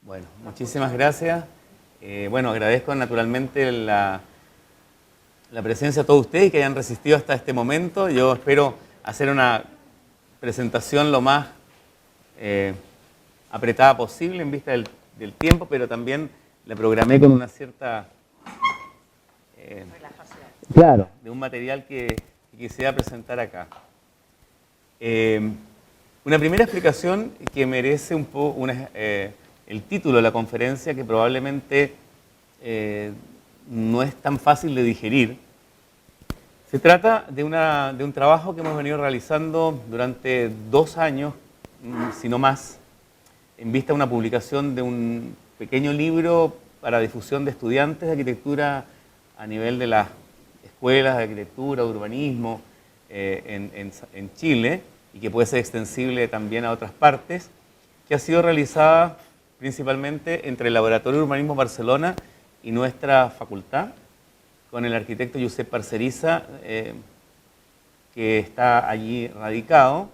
Bueno, muchísimas gracias. Bueno, agradezco naturalmente la presencia de todos ustedes que hayan resistido hasta este momento. Yo espero hacer una presentación lo más apretada posible en vista del tiempo, pero también la programé con una cierta relajación. Claro, de un material que quisiera presentar acá. Una primera explicación que merece un poco el título de la conferencia, que probablemente no es tan fácil de digerir. Se trata de un trabajo que hemos venido realizando durante 2 años, si no más, en vista de una publicación de un pequeño libro para difusión de estudiantes de arquitectura a nivel de las escuelas de arquitectura, de urbanismo en Chile, y que puede ser extensible también a otras partes, que ha sido realizada principalmente entre el Laboratorio de Urbanismo Barcelona y nuestra facultad, con el arquitecto Josep Parceriza, que está allí radicado,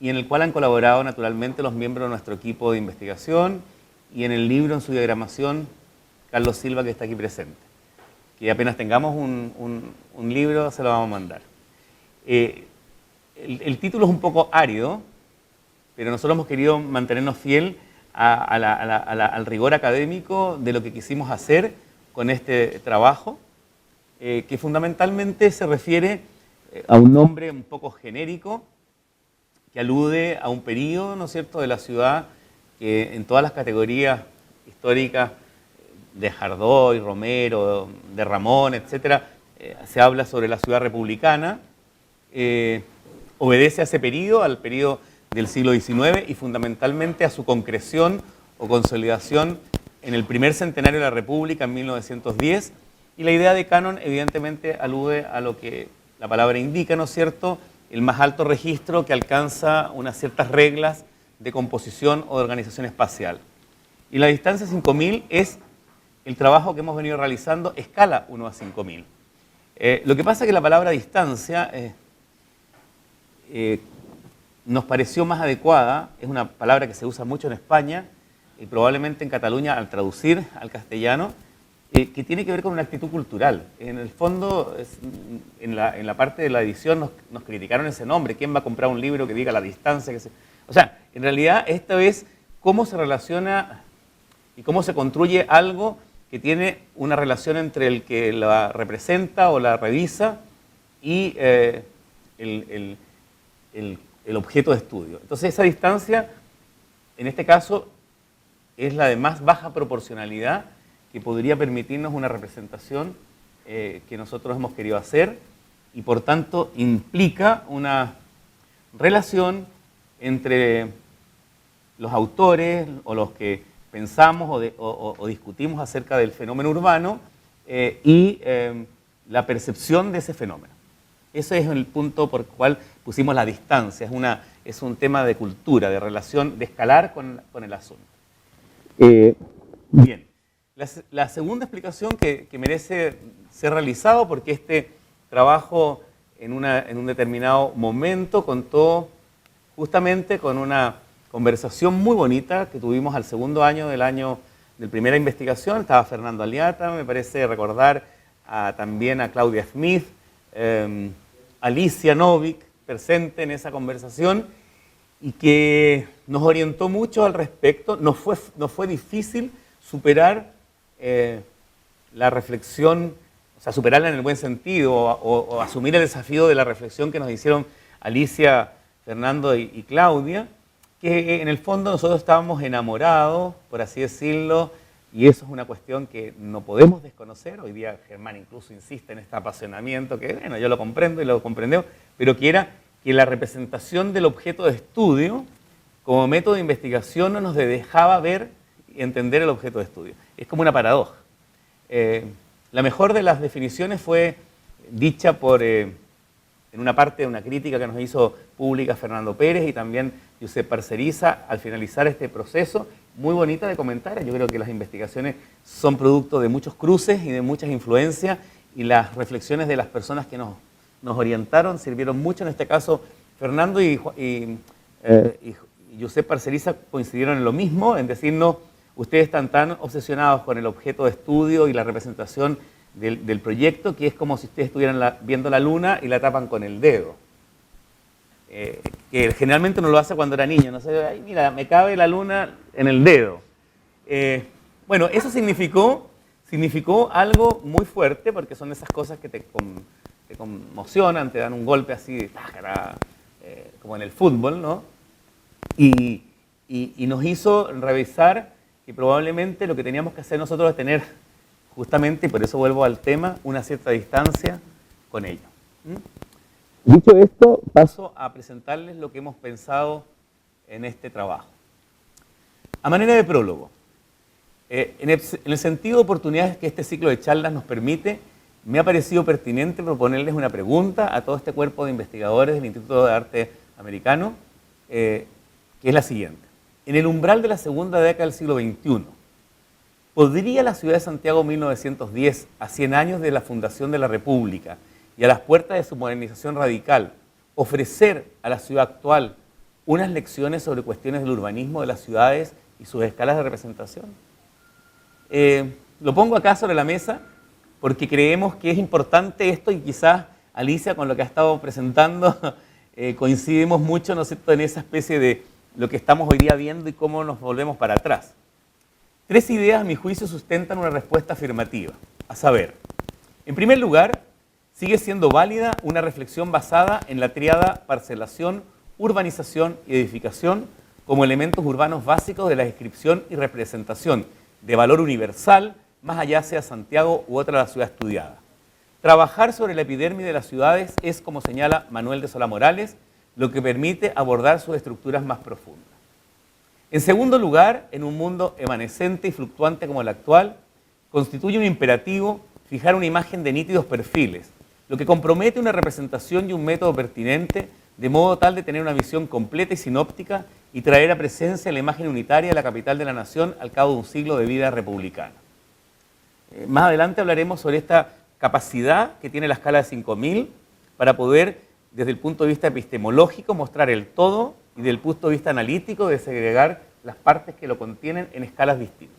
y en el cual han colaborado naturalmente los miembros de nuestro equipo de investigación, y en el libro, en su diagramación, Carlos Silva, que está aquí presente. Que apenas tengamos un libro, se lo vamos a mandar. El título es un poco árido, pero nosotros hemos querido mantenernos fiel al rigor académico de lo que quisimos hacer con este trabajo, que fundamentalmente se refiere a un nombre un poco genérico, que alude a un periodo, ¿no es cierto?, de la ciudad que en todas las categorías históricas de Jardoy, Romero, de Ramón, etcétera, se habla sobre la ciudad republicana. Obedece a ese periodo, al periodo del siglo XIX, y fundamentalmente a su concreción o consolidación en el primer centenario de la República en 1910, y la idea de canon evidentemente alude a lo que la palabra indica, ¿no es cierto?, el más alto registro que alcanza unas ciertas reglas de composición o de organización espacial. Y la distancia 5000 es el trabajo que hemos venido realizando escala 1 a 5000. Lo que pasa es que la palabra distancia nos pareció más adecuada, es una palabra que se usa mucho en España y probablemente en Cataluña al traducir al castellano, que tiene que ver con una actitud cultural. En el fondo, en la parte de la edición nos criticaron ese nombre. ¿Quién va a comprar un libro que diga la distancia? O sea, en realidad esto es cómo se relaciona y cómo se construye algo que tiene una relación entre el que la representa o la revisa y el objeto de estudio. Entonces esa distancia, en este caso, es la de más baja proporcionalidad que podría permitirnos una representación que nosotros hemos querido hacer, y por tanto implica una relación entre los autores o los que pensamos o discutimos acerca del fenómeno urbano y la percepción de ese fenómeno. Ese es el punto por el cual pusimos la distancia. Es un tema de cultura, de relación, de escalar con el asunto. Bien. La segunda explicación que merece ser realizado, porque este trabajo en un determinado momento contó justamente con una conversación muy bonita que tuvimos al segundo año de primera investigación. Estaba Fernando Aliata, me parece recordar también a Claudia Smith, Alicia Novik, presente en esa conversación, y que nos orientó mucho al respecto. Nos fue difícil superar la reflexión, o sea, superarla en el buen sentido, o asumir el desafío de la reflexión que nos hicieron Alicia, Fernando y Claudia, que en el fondo nosotros estábamos enamorados, por así decirlo, y eso es una cuestión que no podemos desconocer. Hoy día Germán incluso insiste en este apasionamiento, que bueno, yo lo comprendo y lo comprendió, pero que era que la representación del objeto de estudio como método de investigación no nos dejaba ver y entender el objeto de estudio. Es como una paradoja. La mejor de las definiciones fue dicha en una parte de una crítica que nos hizo pública Fernando Pérez y también Josep Parceriza al finalizar este proceso, muy bonita de comentar. Yo creo que las investigaciones son producto de muchos cruces y de muchas influencias, y las reflexiones de las personas que nos orientaron sirvieron mucho. En este caso, Fernando y Josep Parceriza coincidieron en lo mismo, en decirnos ustedes están tan obsesionados con el objeto de estudio y la representación del proyecto que es como si ustedes estuvieran viendo la luna y la tapan con el dedo. Que generalmente uno lo hace cuando era niño, no sé, ay, mira, me cabe la luna en el dedo. Bueno, eso significó algo muy fuerte, porque son esas cosas que te conmocionan, te dan un golpe así, como en el fútbol, ¿no? Y nos hizo revisar que probablemente lo que teníamos que hacer nosotros es tener, justamente, y por eso vuelvo al tema, una cierta distancia con ello. Dicho esto, paso a presentarles lo que hemos pensado en este trabajo. A manera de prólogo, en el sentido de oportunidades que este ciclo de charlas nos permite, me ha parecido pertinente proponerles una pregunta a todo este cuerpo de investigadores del Instituto de Arte Americano, que es la siguiente. En el umbral de la segunda década del siglo XXI, ¿podría la ciudad de Santiago 1910, a 100 años de la fundación de la República y a las puertas de su modernización radical, ofrecer a la ciudad actual unas lecciones sobre cuestiones del urbanismo de las ciudades y sus escalas de representación? Lo pongo acá sobre la mesa porque creemos que es importante esto y quizás, Alicia, con lo que ha estado presentando, coincidimos mucho, ¿no es cierto?, en esa especie de lo que estamos hoy día viendo y cómo nos volvemos para atrás. 3 ideas, a mi juicio, sustentan una respuesta afirmativa, a saber, en primer lugar, sigue siendo válida una reflexión basada en la tríada parcelación, urbanización y edificación como elementos urbanos básicos de la descripción y representación de valor universal, más allá sea Santiago u otra la ciudad estudiada. Trabajar sobre la epidermis de las ciudades es, como señala Manuel de Solá Morales, lo que permite abordar sus estructuras más profundas. En segundo lugar, en un mundo evanescente y fluctuante como el actual, constituye un imperativo fijar una imagen de nítidos perfiles, lo que compromete una representación y un método pertinente, de modo tal de tener una visión completa y sinóptica y traer a presencia la imagen unitaria de la capital de la nación al cabo de un siglo de vida republicana. Más adelante hablaremos sobre esta capacidad que tiene la escala de 5000 para poder, desde el punto de vista epistemológico, mostrar el todo y desde el punto de vista analítico, de segregar las partes que lo contienen en escalas distintas.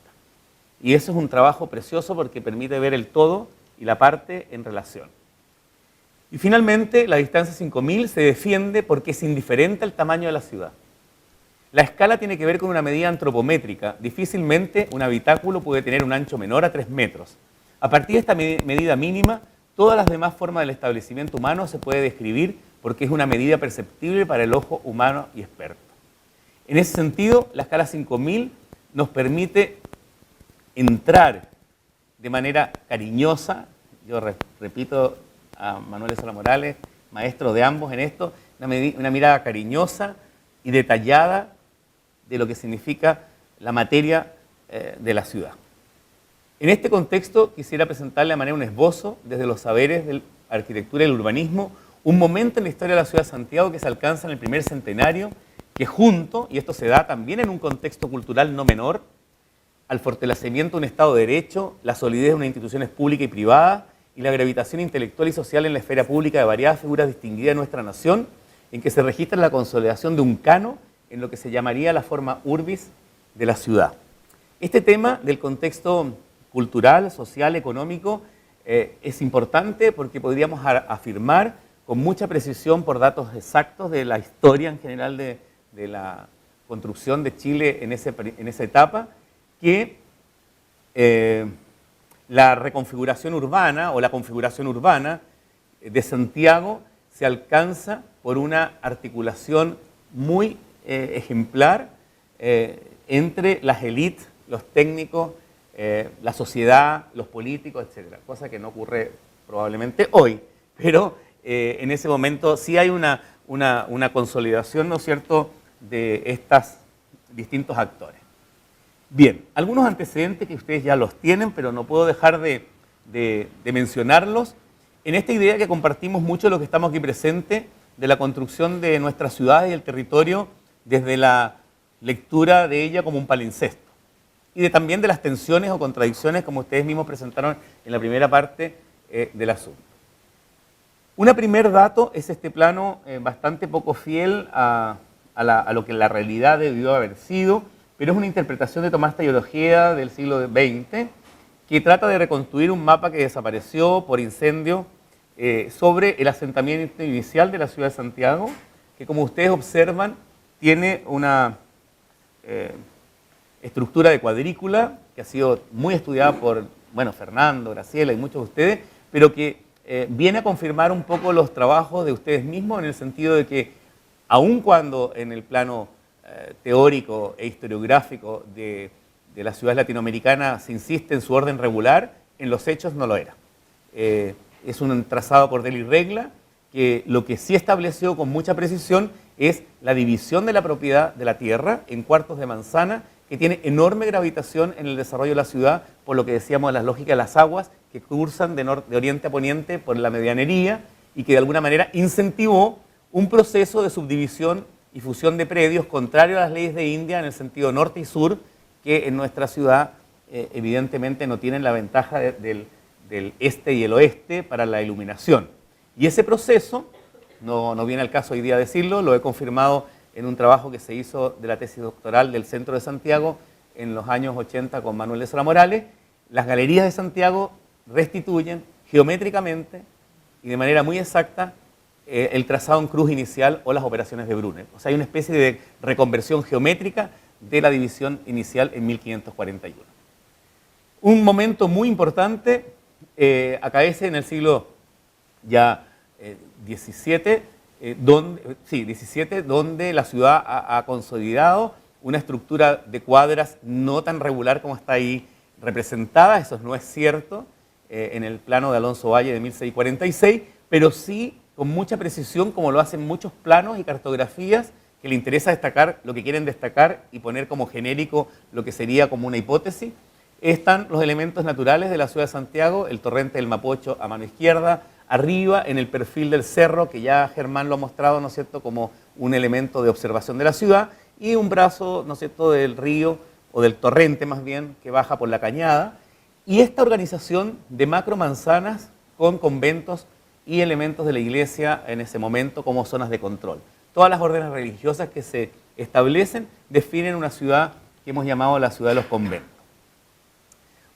Y eso es un trabajo precioso porque permite ver el todo y la parte en relación. Y finalmente, la distancia 5000 se defiende porque es indiferente al tamaño de la ciudad. La escala tiene que ver con una medida antropométrica. Difícilmente un habitáculo puede tener un ancho menor a 3 metros. A partir de esta medida mínima, todas las demás formas del establecimiento humano se puede describir porque es una medida perceptible para el ojo humano y experto. En ese sentido, la escala 5000 nos permite entrar de manera cariñosa, yo repito a Manuel de Solá Morales, maestro de ambos en esto, una mirada cariñosa y detallada de lo que significa la materia de la ciudad. En este contexto quisiera presentarle de manera un esbozo desde los saberes de la arquitectura y el urbanismo, un momento en la historia de la ciudad de Santiago que se alcanza en el primer centenario, que junto, y esto se da también en un contexto cultural no menor, al fortalecimiento de un Estado de Derecho, la solidez de unas instituciones públicas y privadas y la gravitación intelectual y social en la esfera pública de variadas figuras distinguidas de nuestra nación, en que se registra la consolidación de un cano en lo que se llamaría la forma urbis de la ciudad. Este tema del contexto cultural, social, económico, es importante porque podríamos afirmar con mucha precisión por datos exactos de la historia en general de la construcción de Chile en esa etapa, que la reconfiguración urbana o la configuración urbana de Santiago se alcanza por una articulación muy ejemplar entre las élites, los técnicos, la sociedad, los políticos, etc. Cosa que no ocurre probablemente hoy, pero en ese momento sí hay una consolidación, ¿no es cierto?, de estos distintos actores. Bien, algunos antecedentes que ustedes ya los tienen, pero no puedo dejar de mencionarlos en esta idea que compartimos mucho los que estamos aquí presentes de la construcción de nuestras ciudades y el territorio desde la lectura de ella como un palincesto y también de las tensiones o contradicciones como ustedes mismos presentaron en la primera parte del asunto. Un primer dato es este plano bastante poco fiel a lo que la realidad debió haber sido, pero es una interpretación de Tomás Tallología del siglo XX que trata de reconstruir un mapa que desapareció por incendio sobre el asentamiento inicial de la ciudad de Santiago, que como ustedes observan tiene una estructura de cuadrícula que ha sido muy estudiada por, bueno, Fernando, Graciela y muchos de ustedes, pero que viene a confirmar un poco los trabajos de ustedes mismos en el sentido de que aun cuando en el plano teórico e historiográfico de las ciudades latinoamericanas se insiste en su orden regular, en los hechos no lo era. Es un trazado por ley y regla que lo que sí estableció con mucha precisión es la división de la propiedad de la tierra en cuartos de manzana, que tiene enorme gravitación en el desarrollo de la ciudad, por lo que decíamos de las lógicas de las aguas que cursan de oriente a poniente por la medianería y que de alguna manera incentivó un proceso de subdivisión y fusión de predios contrario a las leyes de India en el sentido norte y sur, que en nuestra ciudad evidentemente no tienen la ventaja del este y el oeste para la iluminación. Y ese proceso, no viene al caso hoy día decirlo, lo he confirmado en un trabajo que se hizo de la tesis doctoral del Centro de Santiago en los años 80 con Manuel de Sola Morales. Las galerías de Santiago restituyen geométricamente y de manera muy exacta el trazado en cruz inicial o las operaciones de Brunel. O sea, hay una especie de reconversión geométrica de la división inicial en 1541. Un momento muy importante acaece en el siglo ya XVII, donde la ciudad ha consolidado una estructura de cuadras no tan regular como está ahí representada. Eso no es cierto en el plano de Alonso Valle de 1646, pero sí con mucha precisión, como lo hacen muchos planos y cartografías que le interesa destacar lo que quieren destacar y poner como genérico lo que sería como una hipótesis. Están los elementos naturales de la ciudad de Santiago, el torrente del Mapocho a mano izquierda, arriba en el perfil del cerro, que ya Germán lo ha mostrado, ¿no es cierto?, como un elemento de observación de la ciudad, y un brazo, ¿no es cierto?, del río, o del torrente más bien, que baja por la cañada, y esta organización de macro manzanas con conventos y elementos de la iglesia en ese momento como zonas de control. Todas las órdenes religiosas que se establecen definen una ciudad que hemos llamado la ciudad de los conventos.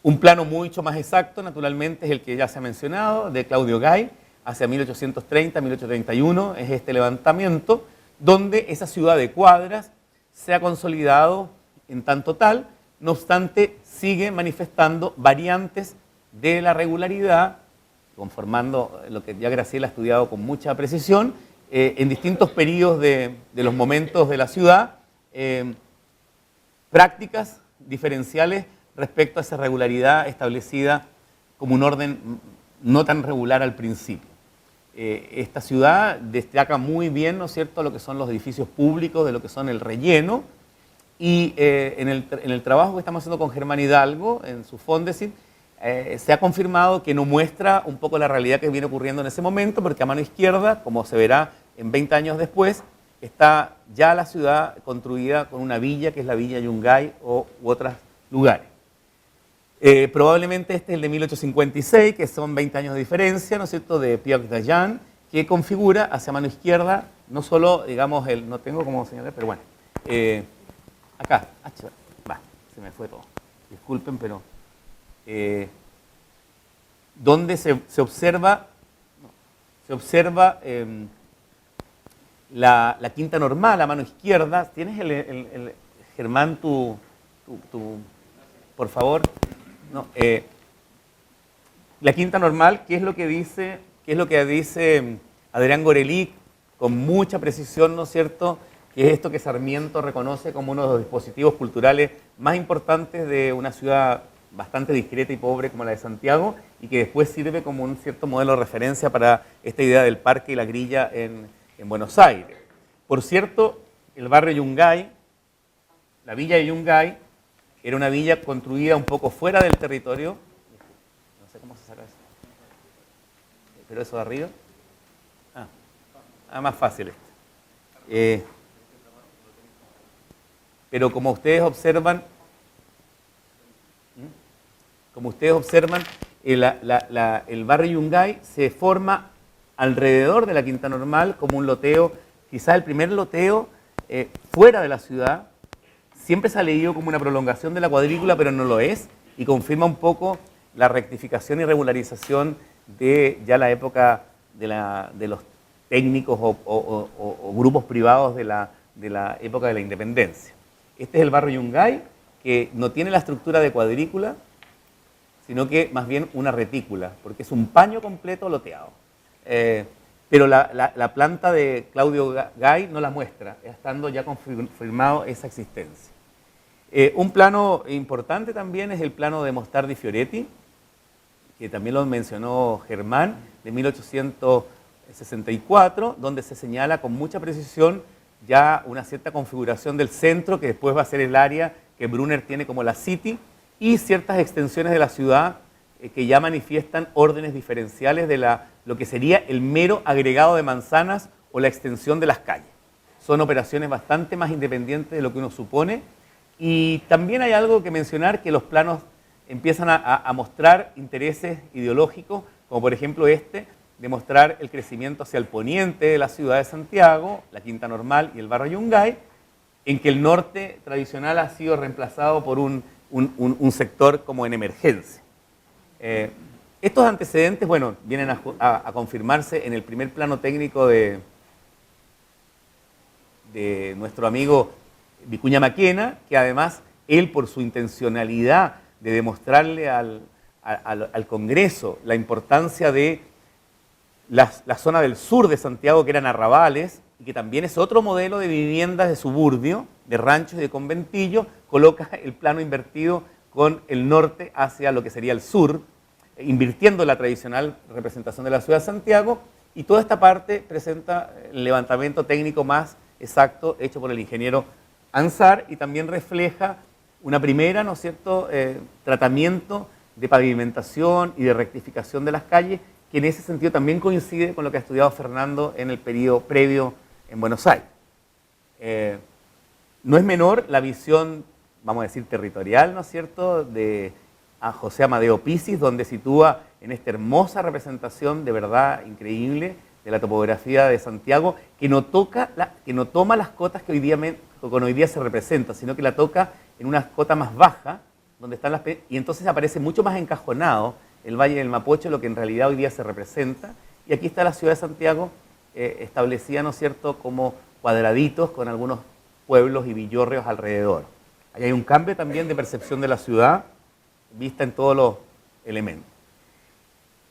Un plano mucho más exacto, naturalmente, es el que ya se ha mencionado, de Claudio Gay, hacia 1830-1831, es este levantamiento, donde esa ciudad de cuadras se ha consolidado en tanto tal, no obstante, sigue manifestando variantes de la regularidad, conformando lo que ya Graciela ha estudiado con mucha precisión, en distintos periodos de los momentos de la ciudad, prácticas diferenciales respecto a esa regularidad establecida como un orden no tan regular al principio. Esta ciudad destaca muy bien, ¿no es cierto?, lo que son los edificios públicos, de lo que son el relleno, y en el trabajo que estamos haciendo con Germán Hidalgo, en su Fondesit, se ha confirmado que no muestra un poco la realidad que viene ocurriendo en ese momento, porque a mano izquierda, como se verá en 20 años después, está ya la ciudad construida con una villa, que es la Villa Yungay u otros lugares. Probablemente este es el de 1856, que son 20 años de diferencia, ¿no es cierto?, de Pierre Dayan, que configura hacia mano izquierda, no solo, digamos, no tengo cómo señalar, pero bueno, acá, se me fue todo, disculpen, pero donde se observa la quinta normal a mano izquierda. ¿Tienes Germán, por favor? No, la quinta normal, ¿qué es lo que dice Adrián Gorelick con mucha precisión, ¿no es cierto?, que es esto que Sarmiento reconoce como uno de los dispositivos culturales más importantes de una ciudad bastante discreta y pobre como la de Santiago, y que después sirve como un cierto modelo de referencia para esta idea del parque y la grilla en Buenos Aires. Por cierto, el barrio Yungay, la villa de Yungay, era una villa construida un poco fuera del territorio. No sé cómo se saca eso. ¿Pero eso de arriba? Más fácil este. Pero como ustedes observan, el barrio Yungay se forma alrededor de la Quinta Normal como un loteo, quizás el primer loteo fuera de la ciudad, siempre se ha leído como una prolongación de la cuadrícula, pero no lo es, y confirma un poco la rectificación y regularización de ya la época de los técnicos o grupos privados de la época de la independencia. Este es el barrio Yungay, que no tiene la estructura de cuadrícula, sino que más bien una retícula, porque es un paño completo loteado. Pero la planta de Claudio Gay no la muestra, estando ya confirmado esa existencia. Un plano importante también es el plano de Mostardi Fioretti, que también lo mencionó Germán, de 1864, donde se señala con mucha precisión ya una cierta configuración del centro, que después va a ser el área que Brunner tiene como la City, y ciertas extensiones de la ciudad que ya manifiestan órdenes diferenciales de lo que sería el mero agregado de manzanas o la extensión de las calles. Son operaciones bastante más independientes de lo que uno supone, y también hay algo que mencionar, que los planos empiezan a mostrar intereses ideológicos, como por ejemplo de mostrar el crecimiento hacia el poniente de la ciudad de Santiago, la Quinta Normal y el barrio Yungay, en que el norte tradicional ha sido reemplazado por un sector como en emergencia. Estos antecedentes, bueno, vienen a confirmarse en el primer plano técnico de nuestro amigo Vicuña Maquena, que además él, por su intencionalidad de demostrarle al Congreso la importancia de la zona del sur de Santiago, que eran arrabales, y que también es otro modelo de viviendas de suburbio, de ranchos y de conventillos, coloca el plano invertido con el norte hacia lo que sería el sur, invirtiendo la tradicional representación de la ciudad de Santiago, y toda esta parte presenta el levantamiento técnico más exacto hecho por el ingeniero Ansar, y también refleja una primera, ¿no es cierto?, tratamiento de pavimentación y de rectificación de las calles, que en ese sentido también coincide con lo que ha estudiado Fernando en el periodo previo en Buenos Aires. No es menor la visión, vamos a decir, territorial, ¿no es cierto?, de José Amadeo Pisis, donde sitúa en esta hermosa representación de verdad increíble de la topografía de Santiago, que no toma las cotas que hoy día se representa, sino que la toca en una cota más baja, donde están y entonces aparece mucho más encajonado el Valle del Mapocho, lo que en realidad hoy día se representa, y aquí está la ciudad de Santiago establecida, ¿no es cierto?, como cuadraditos con algunos pueblos y villorrios alrededor. Ahí hay un cambio también de percepción de la ciudad, vista en todos los elementos.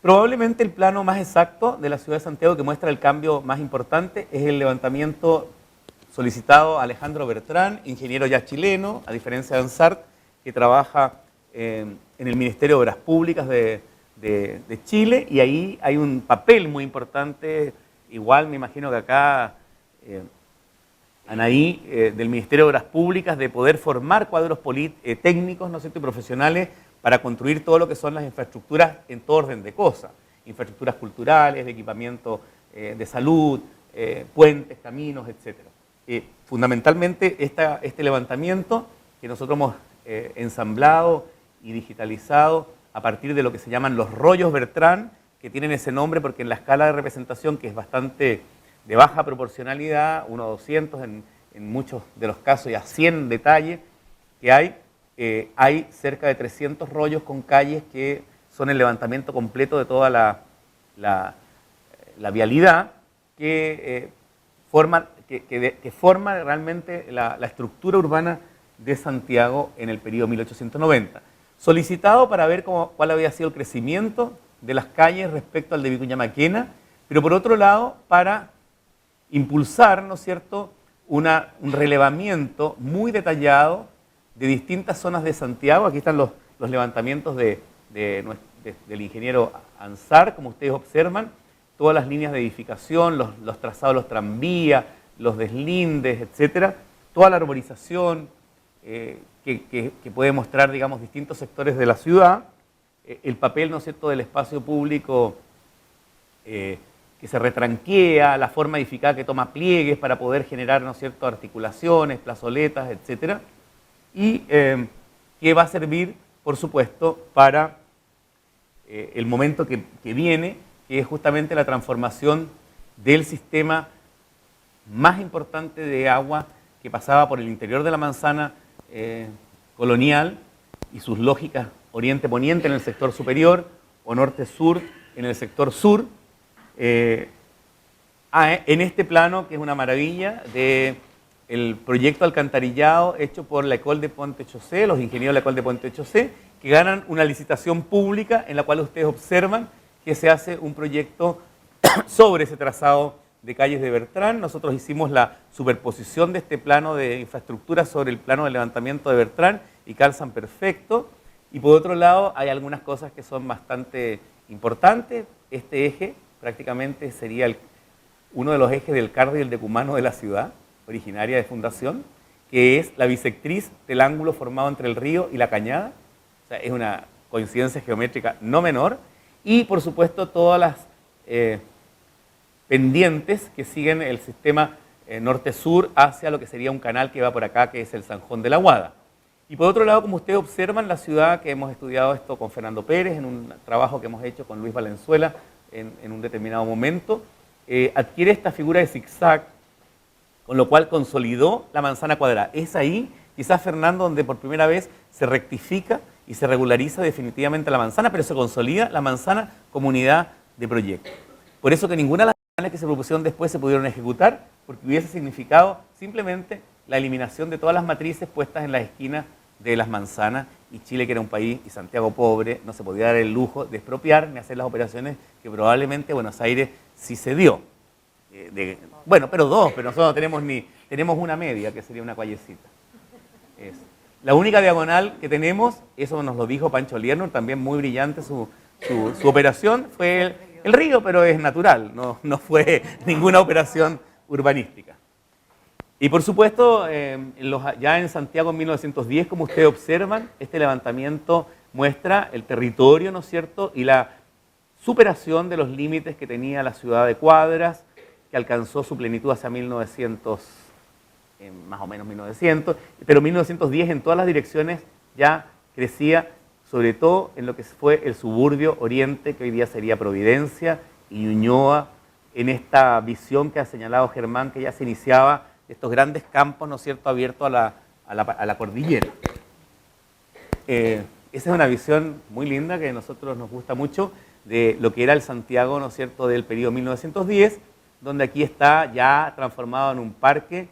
Probablemente el plano más exacto de la ciudad de Santiago, que muestra el cambio más importante, es el levantamiento solicitado a Alejandro Bertrán, ingeniero ya chileno, a diferencia de Ansart, que trabaja en el Ministerio de Obras Públicas de Chile, y ahí hay un papel muy importante, igual me imagino que acá Anaí, del Ministerio de Obras Públicas, de poder formar cuadros técnicos, ¿no es cierto?, y profesionales para construir todo lo que son las infraestructuras en todo orden de cosas, infraestructuras culturales, de equipamiento de salud, puentes, caminos, etc. Fundamentalmente este levantamiento que nosotros hemos ensamblado y digitalizado a partir de lo que se llaman los rollos Bertrán, que tienen ese nombre porque en la escala de representación, que es bastante de baja proporcionalidad, 1:200 en muchos de los casos y a 100 detalles que hay cerca de 300 rollos con calles que son el levantamiento completo de toda la vialidad que forma realmente la estructura urbana de Santiago en el periodo 1890. Solicitado para ver cuál había sido el crecimiento de las calles respecto al de Vicuña Maquena, pero por otro lado para impulsar, ¿no es cierto?, un relevamiento muy detallado de distintas zonas de Santiago. Aquí están los levantamientos del ingeniero Ansar, como ustedes observan, todas las líneas de edificación, los trazados de los tranvías, los deslindes, etcétera, toda la arborización que puede mostrar, digamos, distintos sectores de la ciudad, el papel, ¿no es cierto?, del espacio público que se retranquea, la forma edificada que toma pliegues para poder generar, ¿no es cierto?, articulaciones, plazoletas, etcétera, y que va a servir, por supuesto, para el momento que viene, que es justamente la transformación del sistema más importante de agua que pasaba por el interior de la manzana colonial y sus lógicas oriente-poniente en el sector superior o norte-sur en el sector sur, en este plano que es una maravilla del proyecto alcantarillado hecho por la École de Pointe-Chaussée, los ingenieros de la École de Pointe-Chaussée, que ganan una licitación pública en la cual ustedes observan que se hace un proyecto sobre ese trazado de calles de Bertrand. Nosotros hicimos la superposición de este plano de infraestructura sobre el plano de levantamiento de Bertrand y calzan perfecto. Y por otro lado hay algunas cosas que son bastante importantes. Este eje prácticamente sería uno de los ejes del cártel decumano de la ciudad, originaria de fundación, que es la bisectriz del ángulo formado entre el río y la cañada. O sea, es una coincidencia geométrica no menor. Y por supuesto todas las pendientes que siguen el sistema norte-sur hacia lo que sería un canal que va por acá, que es el Zanjón de la Guada. Y por otro lado, como ustedes observan, la ciudad, que hemos estudiado esto con Fernando Pérez, en un trabajo que hemos hecho con Luis Valenzuela en un determinado momento, adquiere esta figura de zigzag, con lo cual consolidó la manzana cuadrada. Es ahí, quizás Fernando, donde por primera vez se rectifica y se regulariza definitivamente la manzana, pero se consolida la manzana como unidad de proyecto. Por eso que ninguna de las planes que se propusieron después se pudieron ejecutar, porque hubiese significado simplemente la eliminación de todas las matrices puestas en las esquinas de las manzanas, y Chile, que era un país, y Santiago pobre, no se podía dar el lujo de expropiar ni hacer las operaciones que probablemente Buenos Aires sí se dio. Bueno, pero nosotros no tenemos tenemos una media, que sería una callecita. La única diagonal que tenemos, eso nos lo dijo Pancho Liernur, también muy brillante su operación, fue el río, pero es natural, no fue ninguna operación urbanística. Y por supuesto, ya en Santiago en 1910, como ustedes observan, este levantamiento muestra el territorio, ¿no es cierto?, y la superación de los límites que tenía la ciudad de Cuadras, que alcanzó su plenitud hacia 1900, más o menos 1900, pero 1910 en todas las direcciones ya crecía, sobre todo en lo que fue el suburbio oriente, que hoy día sería Providencia y Ñuñoa, en esta visión que ha señalado Germán, que ya se iniciaba estos grandes campos, ¿no es cierto?, abiertos a la cordillera. Esa es una visión muy linda que a nosotros nos gusta mucho de lo que era el Santiago, ¿no es cierto?, del periodo 1910, donde aquí está ya transformado en un parque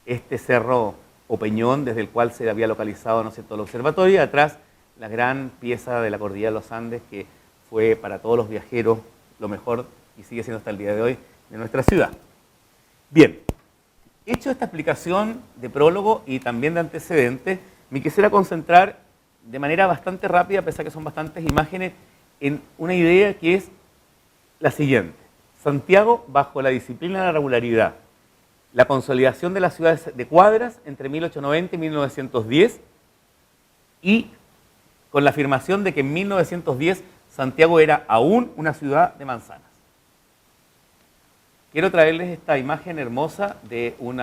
este cerro o peñón desde el cual se había localizado, ¿no es cierto?, el observatorio, y atrás la gran pieza de la cordillera de los Andes, que fue para todos los viajeros lo mejor y sigue siendo hasta el día de hoy de nuestra ciudad. Bien, hecho esta explicación de prólogo y también de antecedentes, me quisiera concentrar de manera bastante rápida, a pesar que son bastantes imágenes, en una idea que es la siguiente. Santiago bajo la disciplina de la regularidad, la consolidación de las ciudades de Cuadras entre 1890 y 1910, y con la afirmación de que en 1910 Santiago era aún una ciudad de manzanas. Quiero traerles esta imagen hermosa de un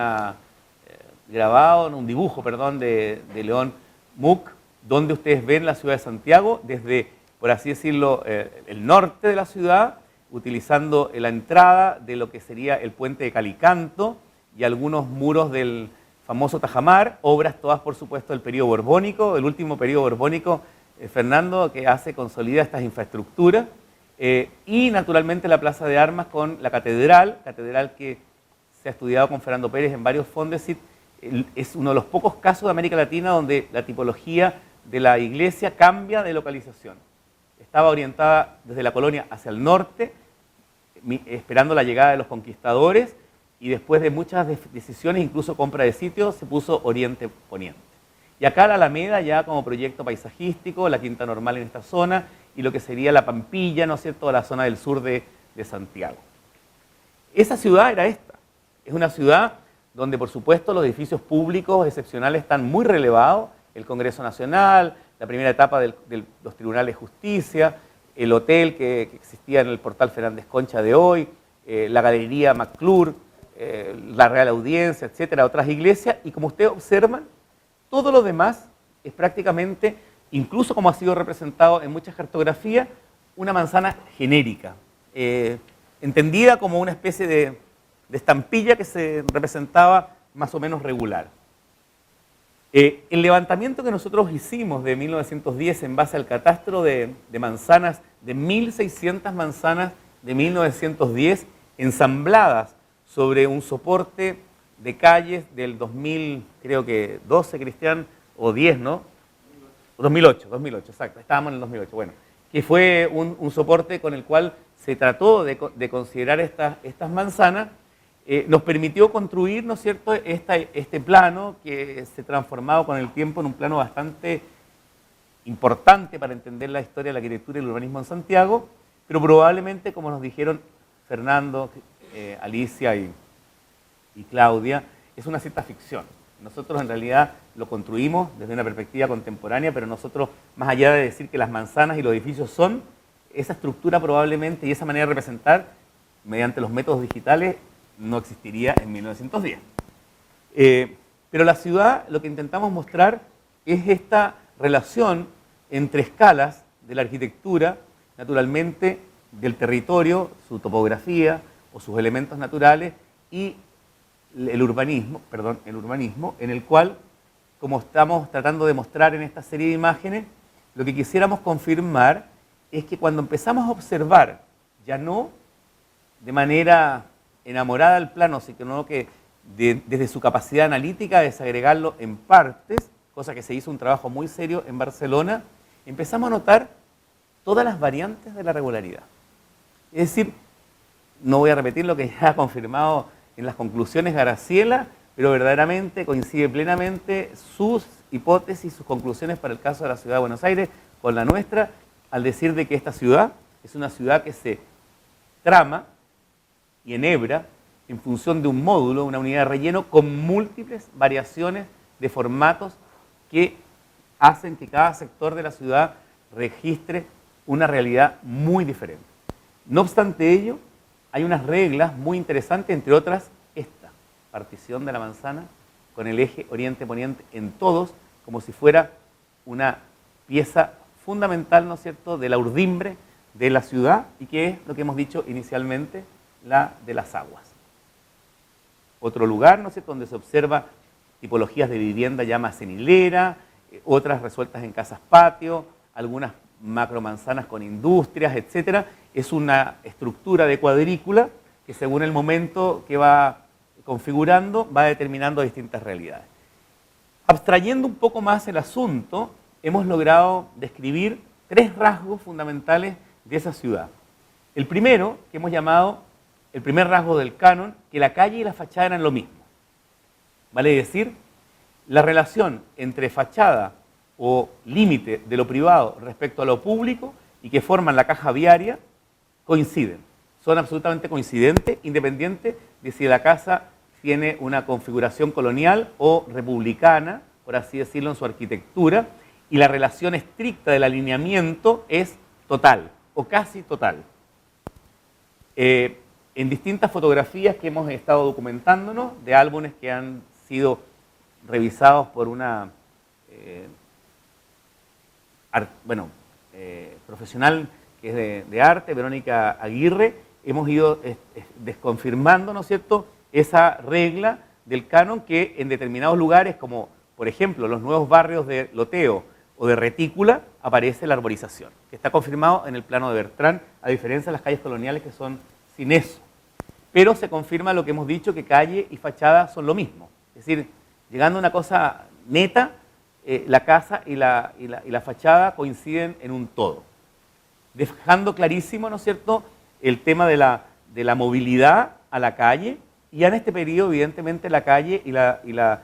dibujo, perdón, de León Muck, donde ustedes ven la ciudad de Santiago desde, por así decirlo, el norte de la ciudad, utilizando la entrada de lo que sería el puente de Calicanto y algunos muros del famoso Tajamar, obras todas, por supuesto, del periodo borbónico, del último periodo borbónico, Fernando, que consolida estas infraestructuras. Y naturalmente la Plaza de Armas con la catedral que se ha estudiado con Fernando Pérez en varios Fondesit. Es uno de los pocos casos de América Latina donde la tipología de la iglesia cambia de localización. Estaba orientada desde la colonia hacia el norte, esperando la llegada de los conquistadores, y después de muchas decisiones, incluso compra de sitios, se puso oriente-poniente. Y acá la Alameda ya como proyecto paisajístico, la Quinta Normal en esta zona, y lo que sería la Pampilla, ¿no es cierto?, la zona del sur de Santiago. Esa ciudad era esta. Es una ciudad donde, por supuesto, los edificios públicos excepcionales están muy relevados, el Congreso Nacional, la primera etapa de los tribunales de justicia, el hotel que existía en el portal Fernández Concha de hoy, la Galería McClure, la Real Audiencia, etcétera, otras iglesias, y como ustedes observan, todo lo demás es prácticamente, incluso como ha sido representado en muchas cartografías, una manzana genérica, entendida como una especie de estampilla que se representaba más o menos regular. El levantamiento que nosotros hicimos de 1910 en base al catastro de manzanas, de 1.600 manzanas de 1910 ensambladas sobre un soporte de calles del 2000, creo que 12, Cristian, o 10, ¿no? 2008, exacto, estábamos en el 2008, bueno, que fue un soporte con el cual se trató de considerar estas manzanas. Nos permitió construir, ¿no es cierto?, este plano que se ha transformado con el tiempo en un plano bastante importante para entender la historia de la arquitectura y el urbanismo en Santiago, pero probablemente, como nos dijeron Fernando, Alicia y Claudia, es una cierta ficción. Nosotros en realidad lo construimos desde una perspectiva contemporánea, pero nosotros, más allá de decir que las manzanas y los edificios son, esa estructura probablemente y esa manera de representar, mediante los métodos digitales, no existiría en 1910. Pero la ciudad, lo que intentamos mostrar es esta relación entre escalas de la arquitectura, naturalmente del territorio, su topografía o sus elementos naturales, y el urbanismo, en el cual, como estamos tratando de mostrar en esta serie de imágenes, lo que quisiéramos confirmar es que cuando empezamos a observar, ya no de manera enamorada al plano, sino que desde su capacidad analítica de desagregarlo en partes, cosa que se hizo un trabajo muy serio en Barcelona, empezamos a notar todas las variantes de la regularidad. Es decir, no voy a repetir lo que ya ha confirmado en las conclusiones Graciela, pero verdaderamente coincide plenamente sus hipótesis, sus conclusiones para el caso de la ciudad de Buenos Aires con la nuestra, al decir de que esta ciudad es una ciudad que se trama y enhebra en función de un módulo, una unidad de relleno con múltiples variaciones de formatos que hacen que cada sector de la ciudad registre una realidad muy diferente. No obstante ello, hay unas reglas muy interesantes, entre otras esta partición de la manzana con el eje oriente-poniente en todos, como si fuera una pieza fundamental, ¿no es cierto?, de la urdimbre de la ciudad, y que es lo que hemos dicho inicialmente, la de las aguas. Otro lugar, ¿no es cierto?, donde se observa tipologías de vivienda ya más en hilera, otras resueltas en casas patio, algunas macromanzanas con industrias, etcétera. Es una estructura de cuadrícula que, según el momento que va configurando, va determinando distintas realidades. Abstrayendo un poco más el asunto, hemos logrado describir tres rasgos fundamentales de esa ciudad. El primero, que hemos llamado el primer rasgo del canon, que la calle y la fachada eran lo mismo. Vale decir, la relación entre fachada o límite de lo privado respecto a lo público y que forman la caja viaria coinciden. Son absolutamente coincidentes, independiente de si la casa tiene una configuración colonial o republicana, por así decirlo, en su arquitectura, y la relación estricta del alineamiento es total o casi total. En distintas fotografías que hemos estado documentándonos, de álbumes que han sido revisados por una profesional que es de arte, Verónica Aguirre, hemos ido desconfirmando, ¿no es cierto?, esa regla del canon que en determinados lugares, como por ejemplo los nuevos barrios de Loteo o de Retícula, aparece la arborización, que está confirmado en el plano de Bertrán, a diferencia de las calles coloniales que son sin eso. Pero se confirma lo que hemos dicho, que calle y fachada son lo mismo. Es decir, llegando a una cosa neta, la casa y la fachada coinciden en un todo. Dejando clarísimo, ¿no es cierto?, el tema de la movilidad a la calle, y ya en este periodo, evidentemente, la calle y la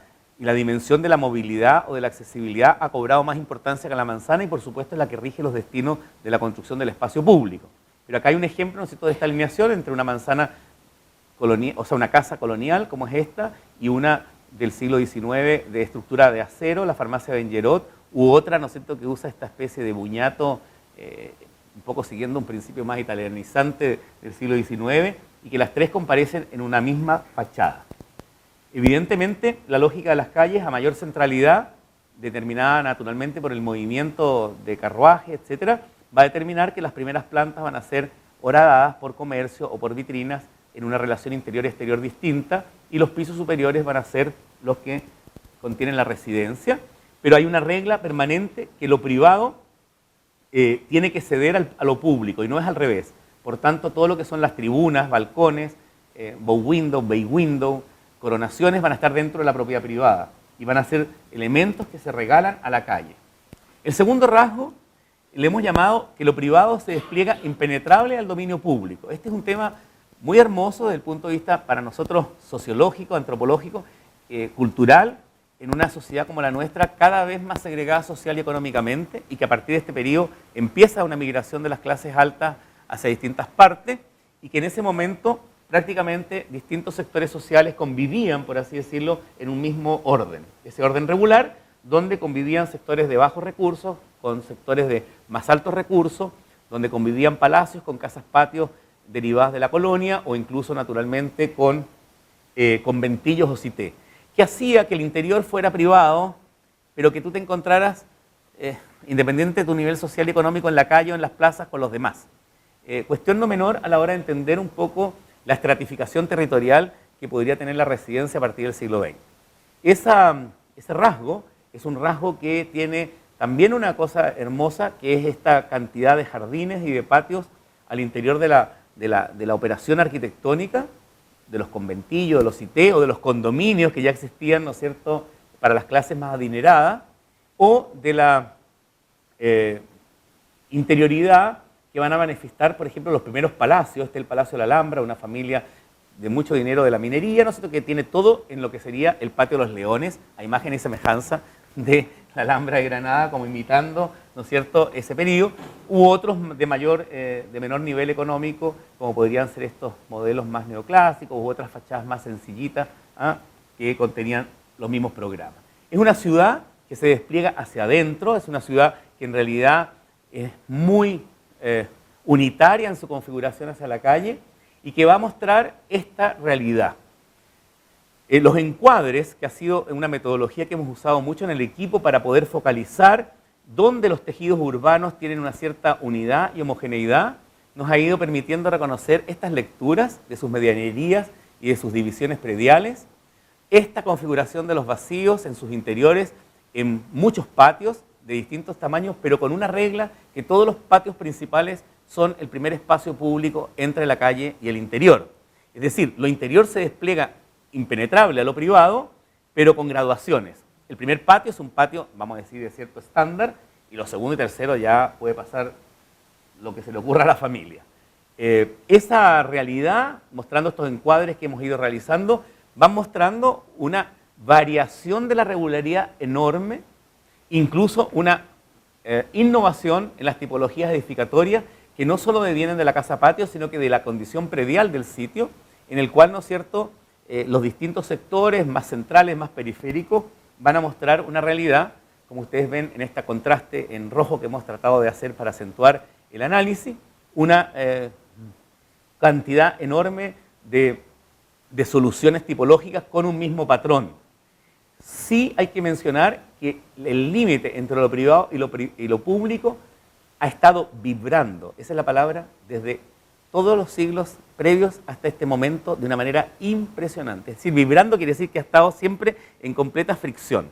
dimensión de la movilidad o de la accesibilidad ha cobrado más importancia que la manzana, y por supuesto es la que rige los destinos de la construcción del espacio público. Pero acá hay un ejemplo, ¿no es cierto?, de esta alineación entre una manzana colonial, o sea, una casa colonial como es esta, y una del siglo XIX de estructura de acero, la farmacia Benjerot, u otra, ¿no es cierto?, que usa esta especie de buñato, un poco siguiendo un principio más italianizante del siglo XIX, y que las tres comparecen en una misma fachada. Evidentemente, la lógica de las calles, a mayor centralidad, determinada naturalmente por el movimiento de carruaje, etcétera, va a determinar que las primeras plantas van a ser horadadas por comercio o por vitrinas, en una relación interior-exterior distinta, y los pisos superiores van a ser los que contienen la residencia, pero hay una regla permanente que lo privado tiene que ceder a lo público, y no es al revés. Por tanto, todo lo que son las tribunas, balcones, bow window, bay window, coronaciones van a estar dentro de la propiedad privada y van a ser elementos que se regalan a la calle. El segundo rasgo le hemos llamado que lo privado se despliega impenetrable al dominio público. Este es un tema muy hermoso desde el punto de vista para nosotros sociológico, antropológico, cultural, en una sociedad como la nuestra, cada vez más segregada social y económicamente, y que a partir de este periodo empieza una migración de las clases altas hacia distintas partes, y que en ese momento prácticamente distintos sectores sociales convivían, por así decirlo, en un mismo orden. Ese orden regular, donde convivían sectores de bajos recursos con sectores de más altos recursos, donde convivían palacios con casas patios derivadas de la colonia, o incluso naturalmente con conventillos o cité, que hacía que el interior fuera privado, pero que tú te encontraras, independiente de tu nivel social y económico, en la calle o en las plazas con los demás. Cuestión no menor a la hora de entender un poco la estratificación territorial que podría tener la residencia a partir del siglo XX. Ese rasgo es un rasgo que tiene también una cosa hermosa, que es esta cantidad de jardines y de patios al interior de la operación arquitectónica, de los conventillos, de los cité o de los condominios que ya existían, ¿no es cierto?, para las clases más adineradas, o de la interioridad que van a manifestar, por ejemplo, los primeros palacios. Este es el Palacio de la Alhambra, una familia de mucho dinero de la minería, ¿no es cierto?, que tiene todo en lo que sería el Patio de los Leones, a imagen y semejanza de la Alhambra de Granada, como imitando, ¿no es cierto?, ese periodo, u otros de menor nivel económico, como podrían ser estos modelos más neoclásicos, u otras fachadas más sencillitas, que contenían los mismos programas. Es una ciudad que se despliega hacia adentro, es una ciudad que en realidad es muy unitaria en su configuración hacia la calle, y que va a mostrar esta realidad. Los encuadres, que ha sido una metodología que hemos usado mucho en el equipo para poder focalizar dónde los tejidos urbanos tienen una cierta unidad y homogeneidad, nos ha ido permitiendo reconocer estas lecturas de sus medianerías y de sus divisiones prediales, esta configuración de los vacíos en sus interiores, en muchos patios de distintos tamaños, pero con una regla, que todos los patios principales son el primer espacio público entre la calle y el interior. Es decir, lo interior se despliega impenetrable a lo privado, pero con graduaciones. El primer patio es un patio, vamos a decir, de cierto estándar, y lo segundo y tercero ya puede pasar lo que se le ocurra a la familia. Esa realidad, mostrando estos encuadres que hemos ido realizando, van mostrando una variación de la regularidad enorme, incluso una innovación en las tipologías edificatorias, que no solo devienen de la casa patio, sino que de la condición predial del sitio, en el cual, ¿no es cierto?, los distintos sectores más centrales, más periféricos, van a mostrar una realidad, como ustedes ven en este contraste en rojo que hemos tratado de hacer para acentuar el análisis, una cantidad enorme de soluciones tipológicas con un mismo patrón. Sí hay que mencionar que el límite entre lo privado y lo público ha estado vibrando, esa es la palabra, desde todos los siglos previos hasta este momento de una manera impresionante. Es decir, vibrando quiere decir que ha estado siempre en completa fricción.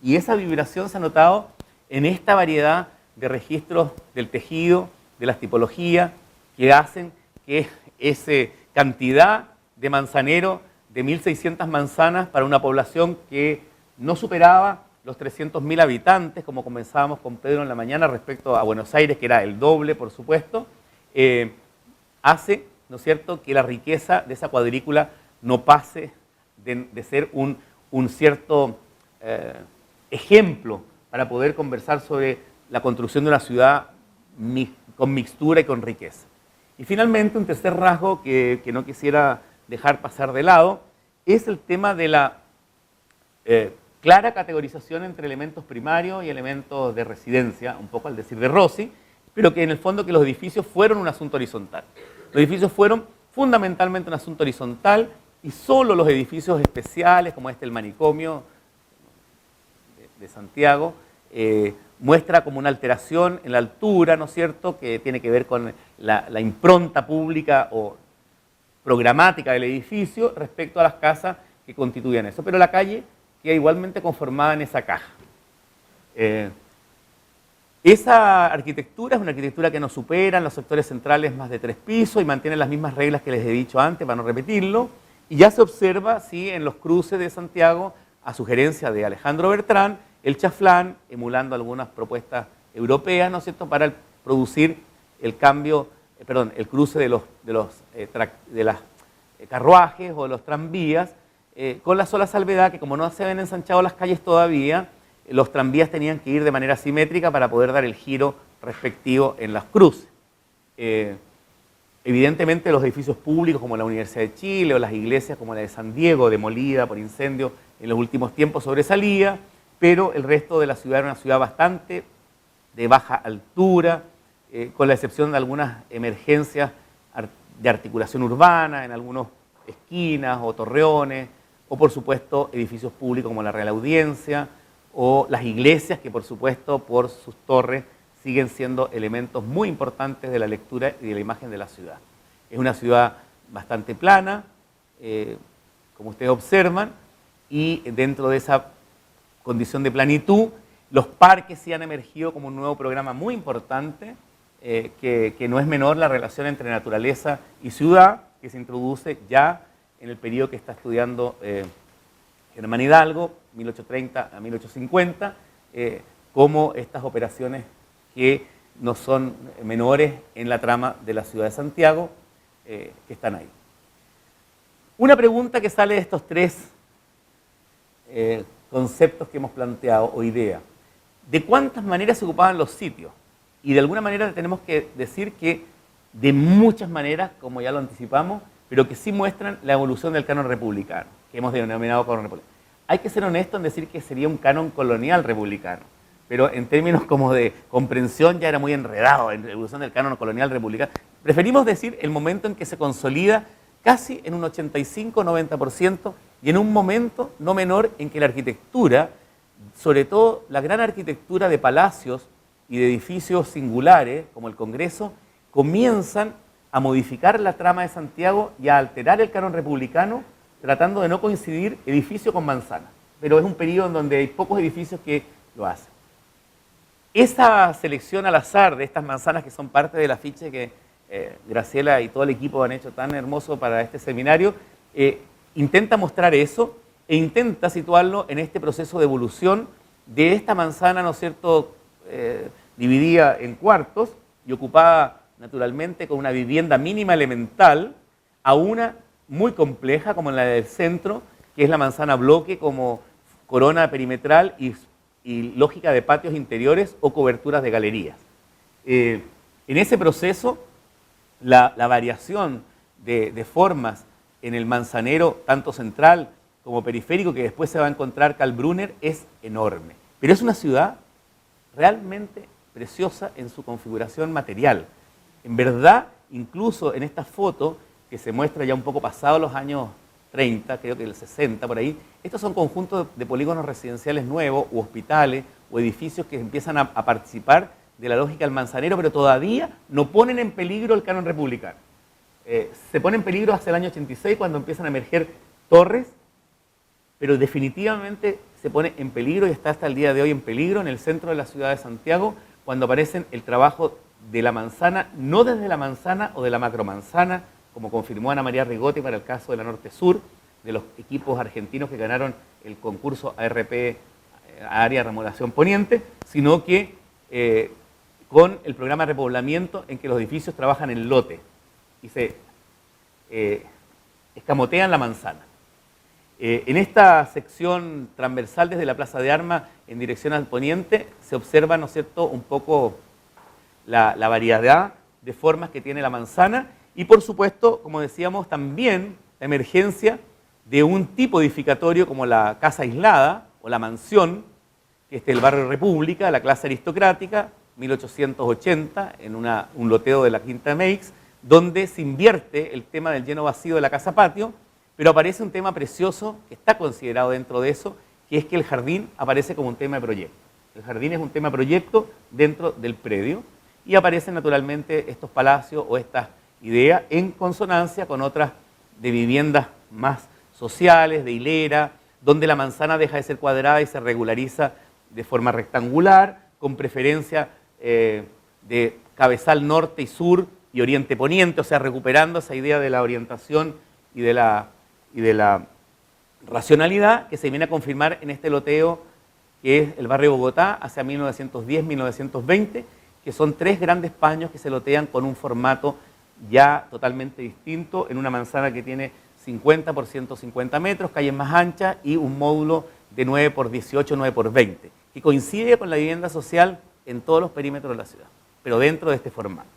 Y esa vibración se ha notado en esta variedad de registros del tejido, de las tipologías, que hacen que esa cantidad de manzanero de 1.600 manzanas para una población que no superaba los 300.000 habitantes, como comenzábamos con Pedro en la mañana, respecto a Buenos Aires, que era el doble, por supuesto, hace, ¿no es cierto?, que la riqueza de esa cuadrícula no pase de ser un cierto ejemplo para poder conversar sobre la construcción de una ciudad con mixtura y con riqueza. Y finalmente, un tercer rasgo que no quisiera dejar pasar de lado es el tema de la clara categorización entre elementos primarios y elementos de residencia, un poco al decir de Rossi, pero que en el fondo que los edificios fueron un asunto horizontal. Los edificios fueron fundamentalmente un asunto horizontal, y solo los edificios especiales, como el manicomio de Santiago, muestra como una alteración en la altura, ¿no es cierto?, que tiene que ver con la impronta pública o programática del edificio respecto a las casas que constituían eso. Pero la calle queda igualmente conformada en esa caja. Esa arquitectura es una arquitectura que no supera en los sectores centrales más de 3 pisos y mantiene las mismas reglas que les he dicho antes, para no repetirlo. Y ya se observa, sí, en los cruces de Santiago, a sugerencia de Alejandro Bertrán, el chaflán, emulando algunas propuestas europeas, ¿no es cierto?, para producir el cambio, el cruce de los carruajes o de los tranvías, con la sola salvedad que como no se habían ensanchado las calles todavía, los tranvías tenían que ir de manera simétrica para poder dar el giro respectivo en las cruces. Evidentemente los edificios públicos como la Universidad de Chile o las iglesias como la de San Diego, demolida por incendio en los últimos tiempos, sobresalía, pero el resto de la ciudad era una ciudad bastante de baja altura, con la excepción de algunas emergencias de articulación urbana en algunas esquinas o torreones, o por supuesto edificios públicos como la Real Audiencia, o las iglesias que por supuesto por sus torres siguen siendo elementos muy importantes de la lectura y de la imagen de la ciudad. Es una ciudad bastante plana, como ustedes observan, y dentro de esa condición de planitud, los parques sí han emergido como un nuevo programa muy importante, que no es menor la relación entre naturaleza y ciudad, que se introduce ya en el periodo que está estudiando Germán Hidalgo, 1830 a 1850, como estas operaciones que no son menores en la trama de la ciudad de Santiago, que están ahí. Una pregunta que sale de estos tres conceptos que hemos planteado o ideas: ¿de cuántas maneras se ocupaban los sitios? Y de alguna manera tenemos que decir que de muchas maneras, como ya lo anticipamos, pero que sí muestran la evolución del canon republicano, que hemos denominado canon republicano. Hay que ser honesto en decir que sería un canon colonial republicano, pero en términos como de comprensión ya era muy enredado en la evolución del canon colonial republicano. Preferimos decir el momento en que se consolida casi en un 85-90% y en un momento no menor en que la arquitectura, sobre todo la gran arquitectura de palacios y de edificios singulares, como el Congreso, comienzan a modificar la trama de Santiago y a alterar el canon republicano, tratando de no coincidir edificio con manzana. Pero es un periodo en donde hay pocos edificios que lo hacen. Esa selección al azar de estas manzanas, que son parte del afiche que Graciela y todo el equipo han hecho tan hermoso para este seminario, intenta mostrar eso e intenta situarlo en este proceso de evolución de esta manzana, ¿no es cierto?, dividida en cuartos y ocupada naturalmente con una vivienda mínima elemental, a una muy compleja como la del centro, que es la manzana bloque como corona perimetral y lógica de patios interiores o coberturas de galerías. En ese proceso, la variación de formas en el manzanero, tanto central como periférico, que después se va a encontrar Karl Brunner, es enorme. Pero es una ciudad realmente preciosa en su configuración material. En verdad, incluso en esta foto, que se muestra ya un poco pasado los años 30, creo que el 60 por ahí, estos son conjuntos de polígonos residenciales nuevos, u hospitales, o edificios que empiezan a participar de la lógica del manzanero, pero todavía no ponen en peligro el canon republicano. Se pone en peligro hasta el año 86, cuando empiezan a emerger torres, pero definitivamente se pone en peligro y está hasta el día de hoy en peligro en el centro de la ciudad de Santiago, cuando aparecen el trabajo de la manzana, no desde la manzana o de la macromanzana, como confirmó Ana María Rigotti para el caso de la Norte-Sur, de los equipos argentinos que ganaron el concurso ARP, Área de Remodelación Poniente, sino que con el programa de repoblamiento en que los edificios trabajan en lote y se escamotean la manzana. En esta sección transversal desde la Plaza de Armas en dirección al poniente se observa, ¿no es cierto?, un poco la variedad de formas que tiene la manzana y, por supuesto, como decíamos, también la emergencia de un tipo edificatorio como la casa aislada o la mansión, que es el barrio República, la clase aristocrática, 1880, en un loteo de la Quinta Meix, donde se invierte el tema del lleno vacío de la casa patio, pero aparece un tema precioso que está considerado dentro de eso, que es que el jardín aparece como un tema de proyecto. El jardín es un tema de proyecto dentro del predio y aparecen naturalmente estos palacios o estas ideas en consonancia con otras de viviendas más sociales, de hilera, donde la manzana deja de ser cuadrada y se regulariza de forma rectangular, con preferencia de cabezal norte y sur y oriente-poniente, o sea, recuperando esa idea de la orientación y de la racionalidad que se viene a confirmar en este loteo que es el barrio Bogotá hacia 1910-1920, que son 3 grandes paños que se lotean con un formato ya totalmente distinto, en una manzana que tiene 50 por 150 metros, calles más anchas y un módulo de 9 por 18, 9 por 20, que coincide con la vivienda social en todos los perímetros de la ciudad, pero dentro de este formato.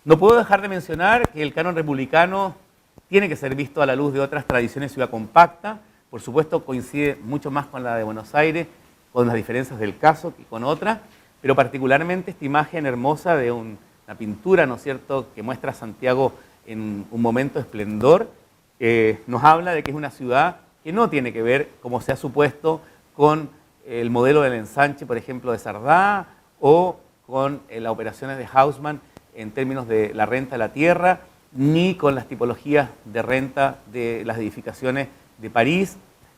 No puedo dejar de mencionar que el canon republicano tiene que ser visto a la luz de otras tradiciones de ciudad compacta. Por supuesto, coincide mucho más con la de Buenos Aires, con las diferencias del caso que con otras, pero particularmente esta imagen hermosa de una pintura, ¿no es cierto?, que muestra a Santiago en un momento de esplendor, nos habla de que es una ciudad que no tiene que ver, como se ha supuesto, con el modelo del ensanche, por ejemplo, de Sardá, o con las operaciones de Haussmann en términos de la renta de la tierra, ni con las tipologías de renta de las edificaciones de París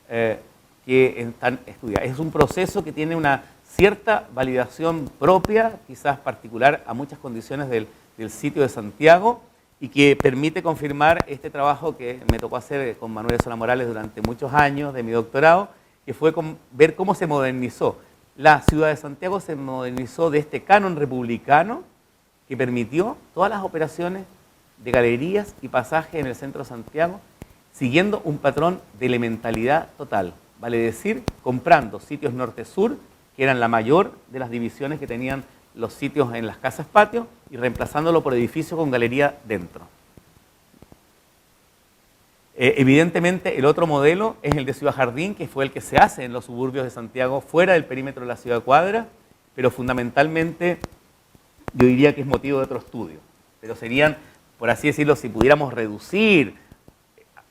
que están estudiadas. Es un proceso que tiene una cierta validación propia, quizás particular a muchas condiciones del sitio de Santiago, y que permite confirmar este trabajo que me tocó hacer con Manuel Solá Morales durante muchos años de mi doctorado, que fue ver cómo se modernizó. La ciudad de Santiago se modernizó de este canon republicano que permitió todas las operaciones de galerías y pasajes en el centro de Santiago, siguiendo un patrón de elementalidad total, vale decir, comprando sitios norte-sur, que eran la mayor de las divisiones que tenían los sitios en las casas patio, y reemplazándolo por edificios con galería dentro. Evidentemente, el otro modelo es el de Ciudad Jardín, que fue el que se hace en los suburbios de Santiago, fuera del perímetro de la ciudad cuadra, pero fundamentalmente yo diría que es motivo de otro estudio. Pero serían, por así decirlo, si pudiéramos reducir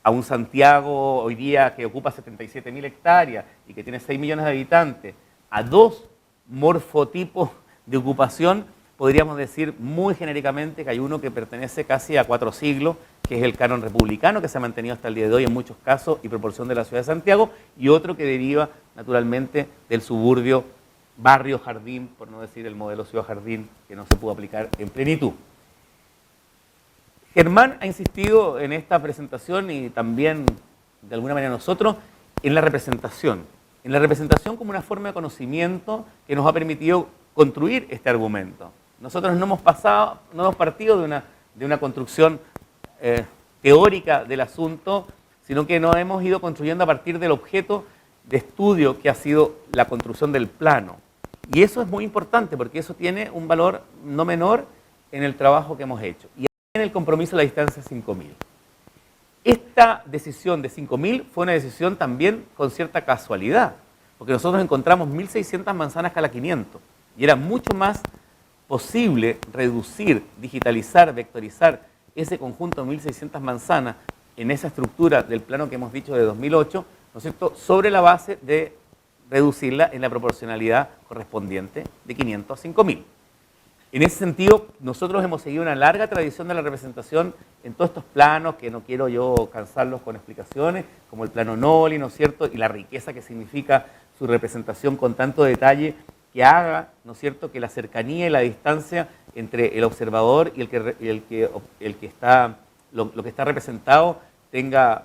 a un Santiago hoy día que ocupa 77.000 hectáreas y que tiene 6 millones de habitantes, a 2 morfotipos de ocupación, podríamos decir muy genéricamente que hay uno que pertenece casi a 4 siglos, que es el canon republicano, que se ha mantenido hasta el día de hoy en muchos casos y proporción de la ciudad de Santiago, y otro que deriva naturalmente del suburbio barrio jardín, por no decir el modelo ciudad jardín, que no se pudo aplicar en plenitud. Germán ha insistido en esta presentación y también de alguna manera nosotros en la representación como una forma de conocimiento que nos ha permitido construir este argumento. Nosotros no hemos partido de una construcción teórica del asunto, sino que nos hemos ido construyendo a partir del objeto de estudio que ha sido la construcción del plano. Y eso es muy importante porque eso tiene un valor no menor en el trabajo que hemos hecho. Y en el compromiso de la distancia 5.000. Esta decisión de 5.000 fue una decisión también con cierta casualidad, porque nosotros encontramos 1.600 manzanas cada 500 y era mucho más posible reducir, digitalizar, vectorizar ese conjunto de 1.600 manzanas en esa estructura del plano que hemos dicho de 2008, ¿no es cierto?, sobre la base de reducirla en la proporcionalidad correspondiente de 500 a 5.000. En ese sentido, nosotros hemos seguido una larga tradición de la representación en todos estos planos, que no quiero yo cansarlos con explicaciones, como el plano Noli, ¿no es cierto?, y la riqueza que significa su representación con tanto detalle, que haga, ¿no es cierto?, que la cercanía y la distancia entre el observador y el que está representado tenga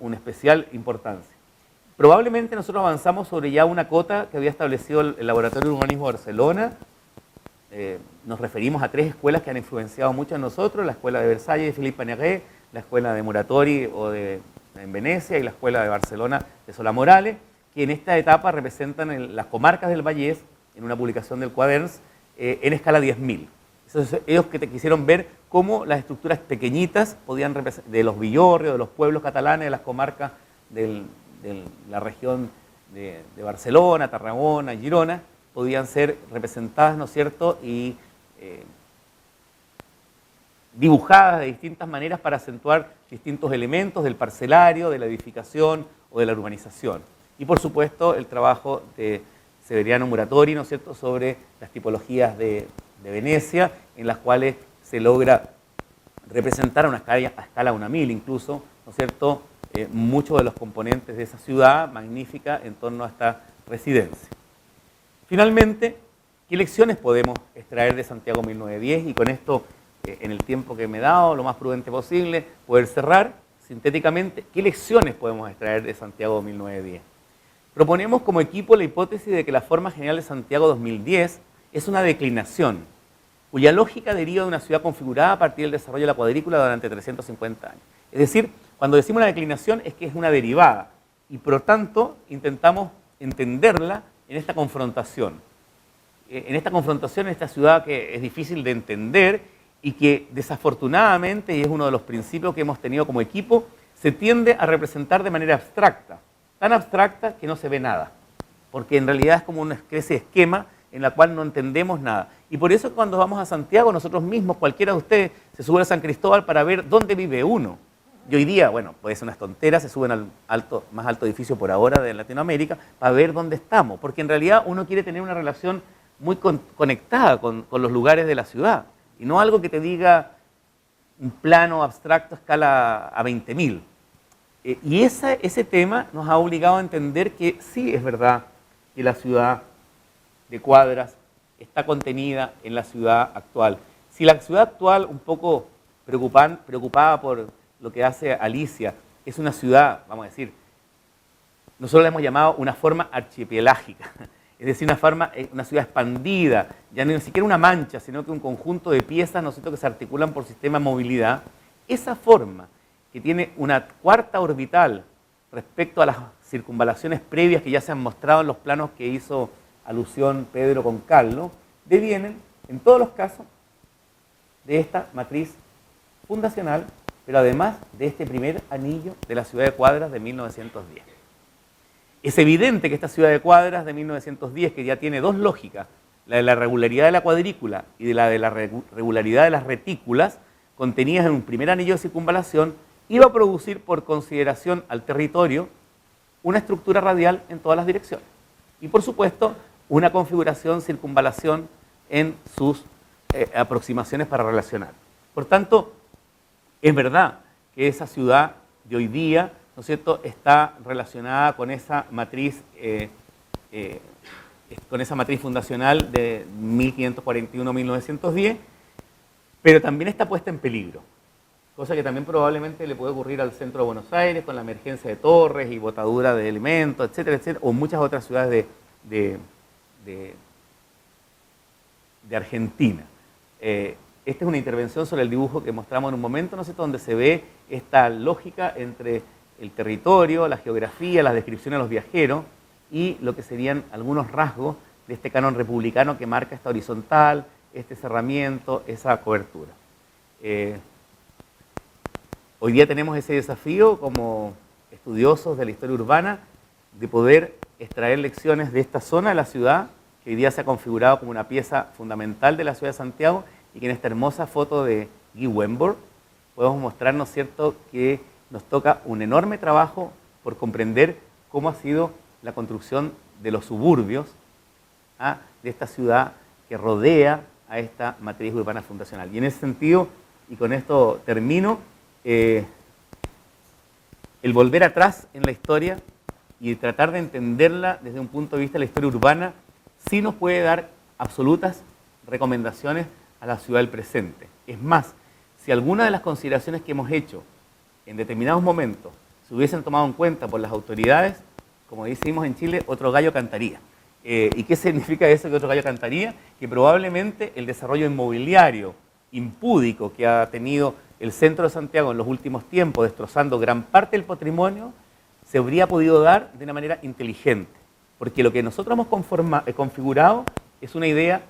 una especial importancia. Probablemente nosotros avanzamos sobre ya una cota que había establecido el Laboratorio de Urbanismo de Barcelona. Nos referimos a 3 escuelas que han influenciado mucho en nosotros: la Escuela de Versalles de Philippe Paniagua, la Escuela de Muratori en Venecia y la Escuela de Barcelona de Solá Morales, que en esta etapa representan las comarcas del Vallès, en una publicación del Quaderns, en escala 10.000. Entonces, ellos que te quisieron ver cómo las estructuras pequeñitas podían de los villorrios, de los pueblos catalanes, de las comarcas de la región de Barcelona, Tarragona, Girona, podían ser representadas, ¿no es cierto?, y dibujadas de distintas maneras para acentuar distintos elementos del parcelario, de la edificación o de la urbanización. Y por supuesto el trabajo de Severiano Muratori, ¿no es cierto?, sobre las tipologías de Venecia, en las cuales se logra representar a escala 1000 incluso, ¿no es cierto?, muchos de los componentes de esa ciudad magnífica en torno a esta residencia. Finalmente, ¿qué lecciones podemos extraer de Santiago 1910? Y con esto, en el tiempo que me he dado, lo más prudente posible, poder cerrar sintéticamente, ¿qué lecciones podemos extraer de Santiago 1910? Proponemos como equipo la hipótesis de que la forma general de Santiago 2010 es una declinación, cuya lógica deriva de una ciudad configurada a partir del desarrollo de la cuadrícula durante 350 años. Es decir, cuando decimos una declinación es que es una derivada y por lo tanto intentamos entenderla en esta confrontación. En esta ciudad que es difícil de entender y que desafortunadamente, y es uno de los principios que hemos tenido como equipo, se tiende a representar de manera abstracta, tan abstracta que no se ve nada, porque en realidad es como una especie de esquema en la cual no entendemos nada. Y por eso cuando vamos a Santiago, nosotros mismos, cualquiera de ustedes, se sube a San Cristóbal para ver dónde vive uno. Y hoy día, bueno, puede ser unas tonteras, se suben al más alto edificio por ahora de Latinoamérica para ver dónde estamos, porque en realidad uno quiere tener una relación muy conectada con los lugares de la ciudad, y no algo que te diga un plano abstracto a escala a 20.000. Y ese tema nos ha obligado a entender que sí es verdad que la ciudad de Cuadras está contenida en la ciudad actual. Si la ciudad actual, un poco preocupada por lo que hace Alicia, es una ciudad, vamos a decir, nosotros la hemos llamado una forma archipelágica, es decir, una ciudad expandida, ya ni siquiera una mancha, sino que un conjunto de piezas, ¿no es cierto?, que se articulan por sistema de movilidad. Esa forma, que tiene una cuarta orbital respecto a las circunvalaciones previas que ya se han mostrado en los planos que hizo alusión Pedro con Carlos, devienen, en todos los casos, de esta matriz fundacional, pero además de este primer anillo de la ciudad de Cuadras de 1910. Es evidente que esta ciudad de Cuadras de 1910, que ya tiene dos lógicas, la de la regularidad de la cuadrícula y de la regularidad de las retículas, contenidas en un primer anillo de circunvalación, iba a producir por consideración al territorio una estructura radial en todas las direcciones. Y por supuesto, una configuración circunvalación en sus aproximaciones para relacionar. Por tanto, es verdad que esa ciudad de hoy día, ¿no es cierto?, está relacionada con esa matriz fundacional de 1541-1910, pero también está puesta en peligro, cosa que también probablemente le puede ocurrir al centro de Buenos Aires con la emergencia de torres y botadura de elementos, etcétera, etcétera, o muchas otras ciudades de Argentina. Esta es una intervención sobre el dibujo que mostramos en un momento, ¿no es cierto?, donde se ve esta lógica entre el territorio, la geografía, las descripciones de los viajeros y lo que serían algunos rasgos de este canon republicano que marca esta horizontal, este cerramiento, esa cobertura. Hoy día tenemos ese desafío como estudiosos de la historia urbana de poder extraer lecciones de esta zona de la ciudad que hoy día se ha configurado como una pieza fundamental de la ciudad de Santiago y que en esta hermosa foto de Guy Wemborg podemos mostrar, ¿no es cierto?, que nos toca un enorme trabajo por comprender cómo ha sido la construcción de los suburbios de esta ciudad que rodea a esta matriz urbana fundacional. Y en ese sentido, y con esto termino, el volver atrás en la historia y tratar de entenderla desde un punto de vista de la historia urbana sí nos puede dar absolutas recomendaciones a la ciudad del presente. Es más, si alguna de las consideraciones que hemos hecho en determinados momentos se hubiesen tomado en cuenta por las autoridades, como decimos en Chile, otro gallo cantaría. ¿Y qué significa eso que otro gallo cantaría? Que probablemente el desarrollo inmobiliario impúdico que ha tenido el centro de Santiago en los últimos tiempos, destrozando gran parte del patrimonio, se habría podido dar de una manera inteligente. Porque lo que nosotros hemos configurado es una idea,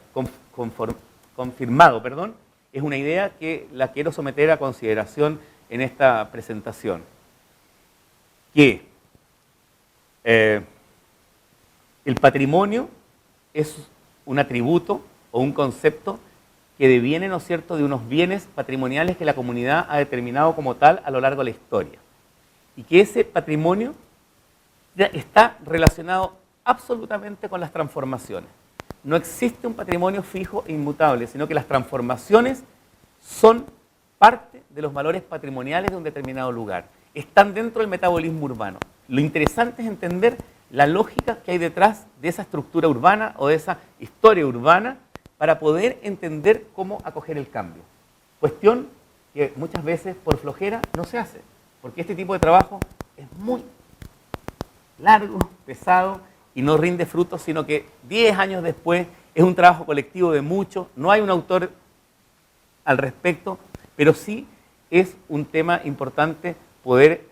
es una idea que la quiero someter a consideración en esta presentación. Que el patrimonio es un atributo o un concepto que deviene, ¿no es cierto?, de unos bienes patrimoniales que la comunidad ha determinado como tal a lo largo de la historia. Y que ese patrimonio está relacionado absolutamente con las transformaciones. No existe un patrimonio fijo e inmutable, sino que las transformaciones son parte de los valores patrimoniales de un determinado lugar. Están dentro del metabolismo urbano. Lo interesante es entender la lógica que hay detrás de esa estructura urbana o de esa historia urbana para poder entender cómo acoger el cambio. Cuestión que muchas veces por flojera no se hace, porque este tipo de trabajo es muy largo, pesado y no rinde frutos, sino que 10 años después es un trabajo colectivo de muchos, no hay un autor al respecto, pero sí es un tema importante poder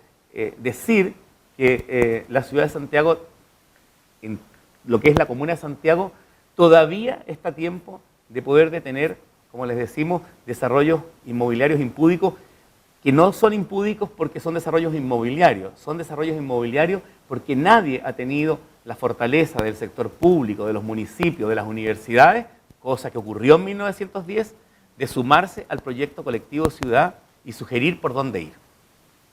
decir que la ciudad de Santiago, en lo que es la comuna de Santiago, todavía está a tiempo de poder detener, como les decimos, desarrollos inmobiliarios impúdicos, que no son impúdicos porque son desarrollos inmobiliarios porque nadie ha tenido la fortaleza del sector público, de los municipios, de las universidades, cosa que ocurrió en 1910, de sumarse al proyecto colectivo ciudad y sugerir por dónde ir.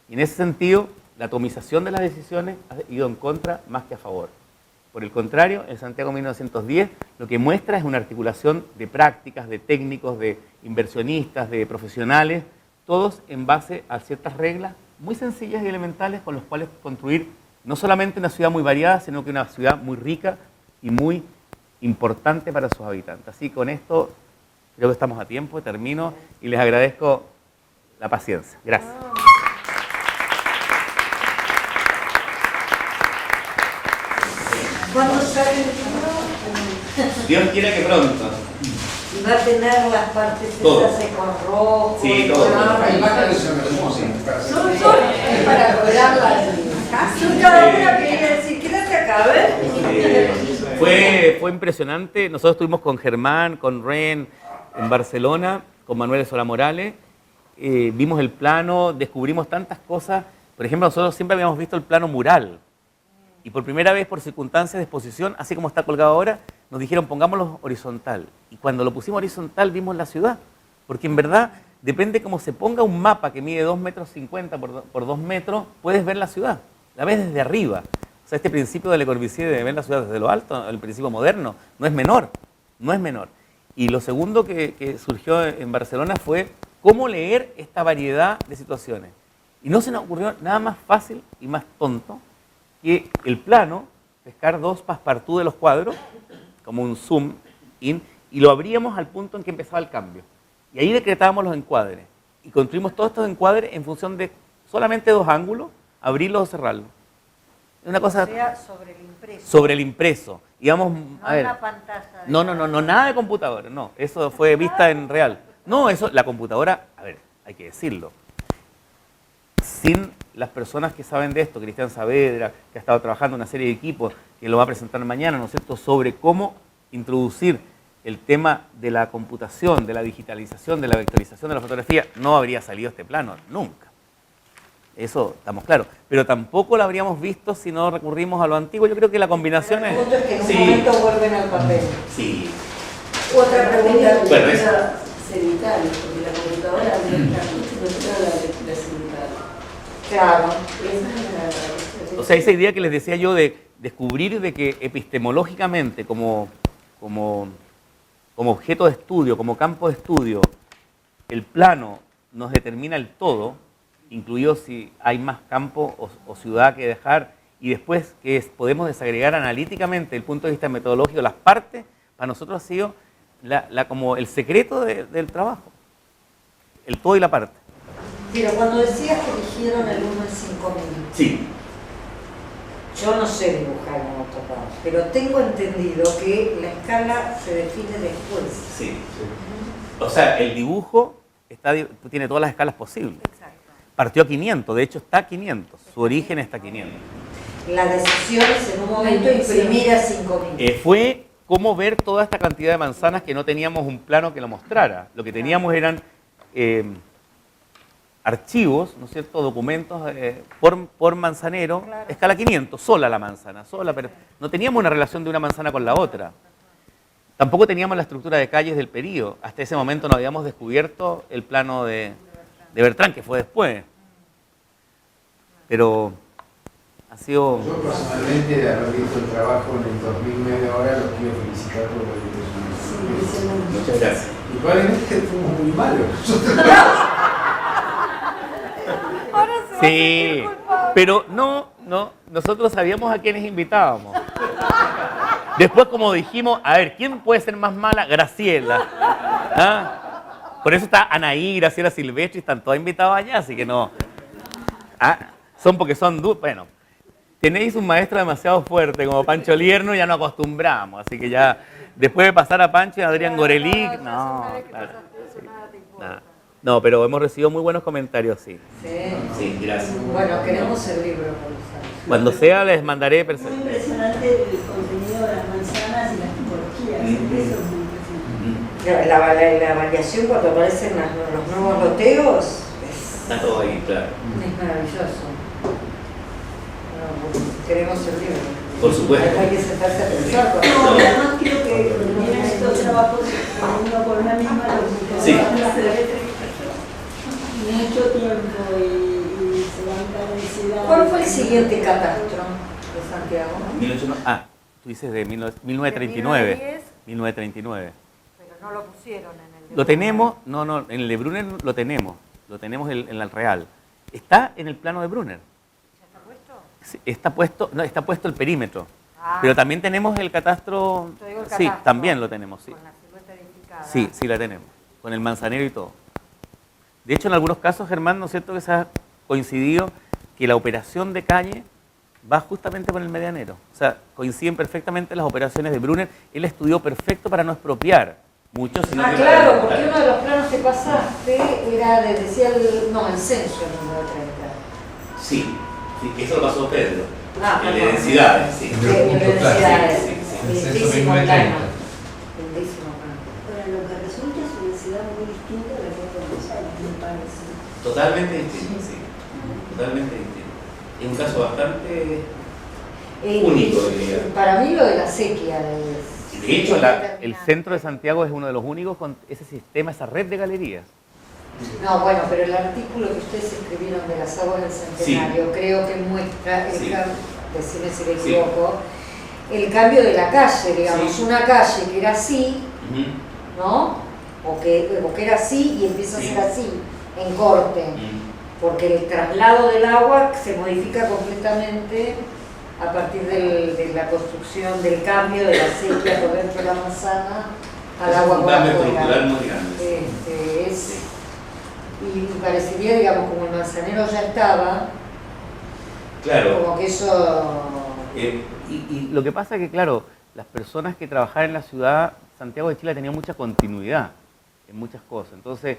Y en ese sentido, la atomización de las decisiones ha ido en contra más que a favor. Por el contrario, en Santiago 1910 lo que muestra es una articulación de prácticas, de técnicos, de inversionistas, de profesionales, todos en base a ciertas reglas muy sencillas y elementales con las cuales construir no solamente una ciudad muy variada, sino que una ciudad muy rica y muy importante para sus habitantes. Así que con esto creo que estamos a tiempo, termino y les agradezco la paciencia. Gracias. ¿Cuándo sale el libro? Dios quiera que pronto. Y va a tener las partes Todo. esas con rojo. Sí, todo. Hay imágenes que son hermosas. Son para lograrlas. Yo cada una quería decir, quédate acá, a ver. Fue impresionante. Nosotros estuvimos con Germán, con Ren en Barcelona, con Manuel Sola Morales. Vimos el plano, descubrimos tantas cosas. Por ejemplo, nosotros siempre habíamos visto el plano mural. Y por primera vez, por circunstancias de exposición, así como está colgado ahora, nos dijeron pongámoslo horizontal. Y cuando lo pusimos horizontal vimos la ciudad. Porque en verdad, depende cómo se ponga un mapa que mide 2,50 metros por 2 metros, puedes ver la ciudad. La ves desde arriba. O sea, este principio de Le Corbusier de ver la ciudad desde lo alto, el principio moderno, no es menor. No es menor. Y lo segundo que surgió en Barcelona fue cómo leer esta variedad de situaciones. Y no se nos ocurrió nada más fácil y más tonto que el plano, pescar 2 passepartout de los cuadros, como un zoom in, y lo abríamos al punto en que empezaba el cambio. Y ahí decretábamos los encuadres. Y construimos todos estos encuadres en función de solamente 2 ángulos, abrirlos o cerrarlos. Es una cosa... O sea, sobre el impreso. Sobre el impreso. Íbamos, a ver, una pantalla. no, nada de computadora, no. Eso fue vista en real. No, eso, la computadora, a ver, hay que decirlo. Sin las personas que saben de esto, Cristian Saavedra, que ha estado trabajando en una serie de equipos, que lo va a presentar mañana, ¿no es cierto?, sobre cómo introducir el tema de la computación, de la digitalización, de la vectorización de la fotografía, no habría salido este plano, nunca. Eso estamos claros. Pero tampoco lo habríamos visto si no recurrimos a lo antiguo. Yo creo que la combinación es... El punto es que en un momento vuelven al papel. Sí. Otra pregunta. Bueno, es... Cenitales, porque la computadora no está justo la cenital. Claro. O sea, esa idea que les decía yo de descubrir de que epistemológicamente, como objeto de estudio, como campo de estudio, el plano nos determina el todo, incluido si hay más campo o ciudad que dejar, y después que podemos desagregar analíticamente, desde el punto de vista metodológico, las partes, para nosotros ha sido como el secreto del trabajo, el todo y la parte. Pero cuando decías que eligieron el 1 en 5000, Sí. yo no sé dibujar en AutoCAD, pero tengo entendido que la escala se define después. Sí. O sea, el dibujo tiene todas las escalas posibles. Exacto. Partió a 500, de hecho está a 500, su origen está a 500. La decisión es en un momento imprimir a 5000. Fue cómo ver toda esta cantidad de manzanas que no teníamos un plano que lo mostrara. Lo que teníamos eran archivos, ¿no es cierto?, documentos por manzanero, Claro. escala 500, sola la manzana, sola, pero no teníamos una relación de una manzana con la otra. Tampoco teníamos la estructura de calles del período. Hasta ese momento no habíamos descubierto el plano de Bertrán, que fue después. Pero ha sido... Yo personalmente, de haber visto el trabajo en el 2009 ahora, los quiero felicitar por lo que Muchas gracias. y probablemente fuimos muy malos. Sí, pero no, nosotros sabíamos a quiénes invitábamos. Después, como dijimos, a ver, ¿quién puede ser más mala? Graciela. ¿Ah? Por eso está Anaí, Graciela Silvestri, están todas invitadas allá, así que no. Ah, son porque son bueno, tenéis un maestro demasiado fuerte como Pancho Lierno, ya nos acostumbramos, así que ya, después de pasar a Pancho y a Adrián Gorelick, no, claro, sí, nada. No, pero hemos recibido muy buenos comentarios, sí. Sí. Sí, gracias. Bueno, queremos el libro, por favor. Cuando sea les mandaré... Muy impresionante el contenido de las manzanas y las tipologías. Eso es muy impresionante. La variación cuando aparecen los nuevos loteos Está todo ahí, claro. es maravilloso. Bueno, queremos el libro. Por supuesto. Hay que sentarse a pensar. No, y además creo que cuando vienen estos trabajos, uno con una misma lógica, Sí. mucho tiempo y se van cada ansiedad. ¿Cuál fue el siguiente catastro de Santiago? Tú dices de 1939. 1939. Pero no lo pusieron en el... Lo tenemos, no, en el de Brunner lo tenemos en el Real. Está en el plano de Brunner. ¿Ya está puesto? Sí, está puesto el perímetro. Ah. Pero también tenemos el catastro. Yo digo el Sí, catastro, también lo tenemos, sí. Con la silueta edificada. Sí, la tenemos. Con el manzanero y todo. De hecho, en algunos casos, Germán, ¿no es cierto que se ha coincidido que la operación de calle va justamente por el medianero? O sea, coinciden perfectamente las operaciones de Brunner. Él estudió perfecto para no expropiar mucho, sino que Claro, para... porque uno de los planos que pasaste era, decía el censo, el número 30. Sí, eso lo pasó Pedro. Ah, el de perdón. densidades, sí. De densidades. Sí. Lindísimo plano. Lindísimo plano. Pero lo que resulta es una ciudad muy distinta de la que Buenos Aires, me parece. Totalmente distinto, sí. Totalmente distinto. Es un caso bastante único, diría. Para mí lo de la sequía es... De hecho, el centro de Santiago es uno de los únicos con ese sistema, esa red de galerías. No, bueno, pero el artículo que ustedes escribieron de las aguas del Centenario creo que muestra, decime si me equivoco, el cambio de la calle, digamos, Sí. una calle que era así, ¿no? O que era así y empieza a ser así, en corte, porque el traslado del agua se modifica completamente a partir de la construcción, del cambio de la sequía por dentro de la manzana al agua un por cambio afuera. estructural muy grande. Y parecería, digamos, como el manzanero ya estaba, Claro. como que eso... Y lo que pasa es que, claro, las personas que trabajaban en la ciudad, Santiago de Chile tenía mucha continuidad en muchas cosas. Entonces,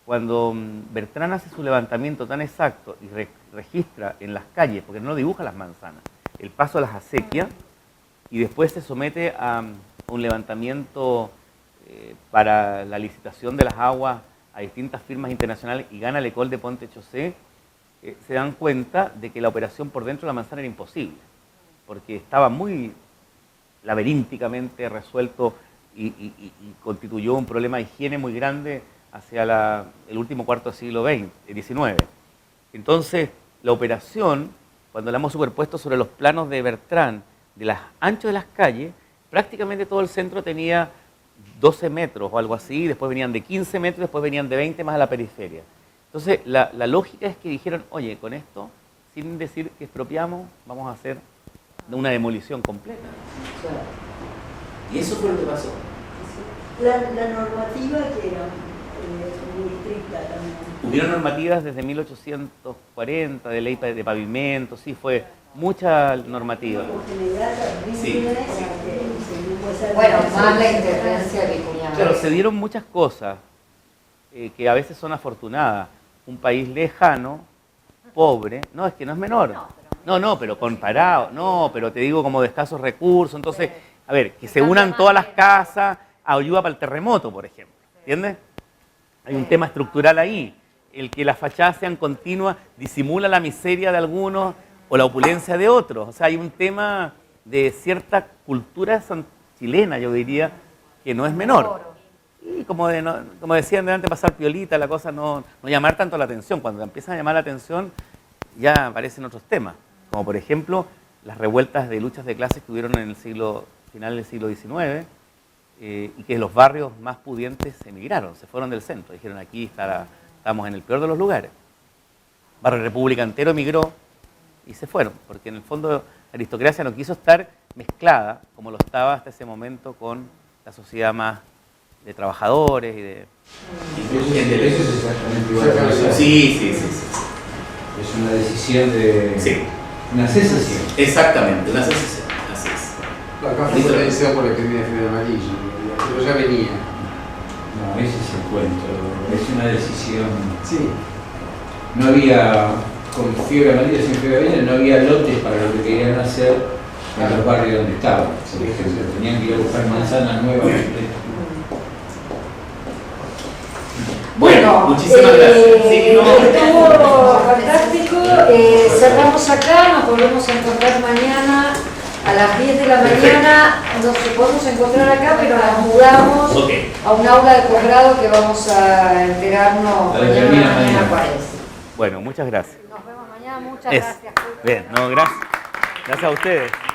cuando Bertrán hace su levantamiento tan exacto y registra en las calles, porque no dibuja las manzanas, el paso a las acequias, y después se somete a un levantamiento para la licitación de las aguas a distintas firmas internacionales y gana el École de Ponte-Chaussée, se dan cuenta de que la operación por dentro de la manzana era imposible, porque estaba muy laberínticamente resuelto y constituyó un problema de higiene muy grande hacia el último cuarto del siglo XIX. Entonces, la operación, cuando la hemos superpuesto sobre los planos de Bertrán, de los anchos de las calles, prácticamente todo el centro tenía 12 metros o algo así, después venían de 15 metros, después venían de 20 más a la periferia. Entonces, la lógica es que dijeron, oye, con esto, sin decir que expropiamos, vamos a hacer una demolición completa. Y eso fue lo que pasó. La normativa que era muy estricta también. Hubieron normativas desde 1840, de ley de pavimento, sí, fue mucha normativa. Por general, Sí. Bueno, más la interferencia de Vicuña. Claro, se dieron muchas cosas que a veces son afortunadas. Un país lejano, pobre, no, es que no es menor. No, pero comparado, no, pero te digo como de escasos recursos. Entonces, a ver, que se unan todas las casas, ayuda para el terremoto, por ejemplo. ¿Entiendes? Hay un tema estructural ahí. El que las fachadas sean continuas disimula la miseria de algunos o la opulencia de otros. O sea, hay un tema de cierta cultura chilena, yo diría, que no es menor. Y como decían delante, pasar piolita, la cosa no llamar tanto la atención. Cuando empiezan a llamar la atención, ya aparecen otros temas. Como por ejemplo, las revueltas de luchas de clases que hubieron en el final del siglo XIX, y que los barrios más pudientes emigraron, se fueron del centro. Dijeron, aquí estamos en el peor de los lugares. Barrio República entero migró y se fueron, porque en el fondo la aristocracia no quiso estar mezclada, como lo estaba hasta ese momento, con la sociedad más de trabajadores y de... Eso es exactamente igual. Sí. Es una decisión de... Sí, Una cesación. exactamente, una secesión, así es. Acá fue potenciado por la epidemia de fiebre amarilla, pero ya venía. No, ese es el cuento. Es una decisión. Sí. No había, con fiebre amarilla, sin fiebre amarilla, no había lotes para lo que querían hacer en los barrios donde estaban. Por ejemplo, tenían que ir a buscar manzanas nuevamente. Bueno, muchísimas gracias. Sí, no. estuvo fantástico. Cerramos acá, nos volvemos a encontrar mañana a las 10 de la mañana. Nos podemos encontrar acá, pero nos mudamos a un aula de posgrado que vamos a enterarnos mañana cuál es. Bueno, muchas gracias. Nos vemos mañana, muchas Es. gracias. Bien, no, gracias. Gracias a ustedes.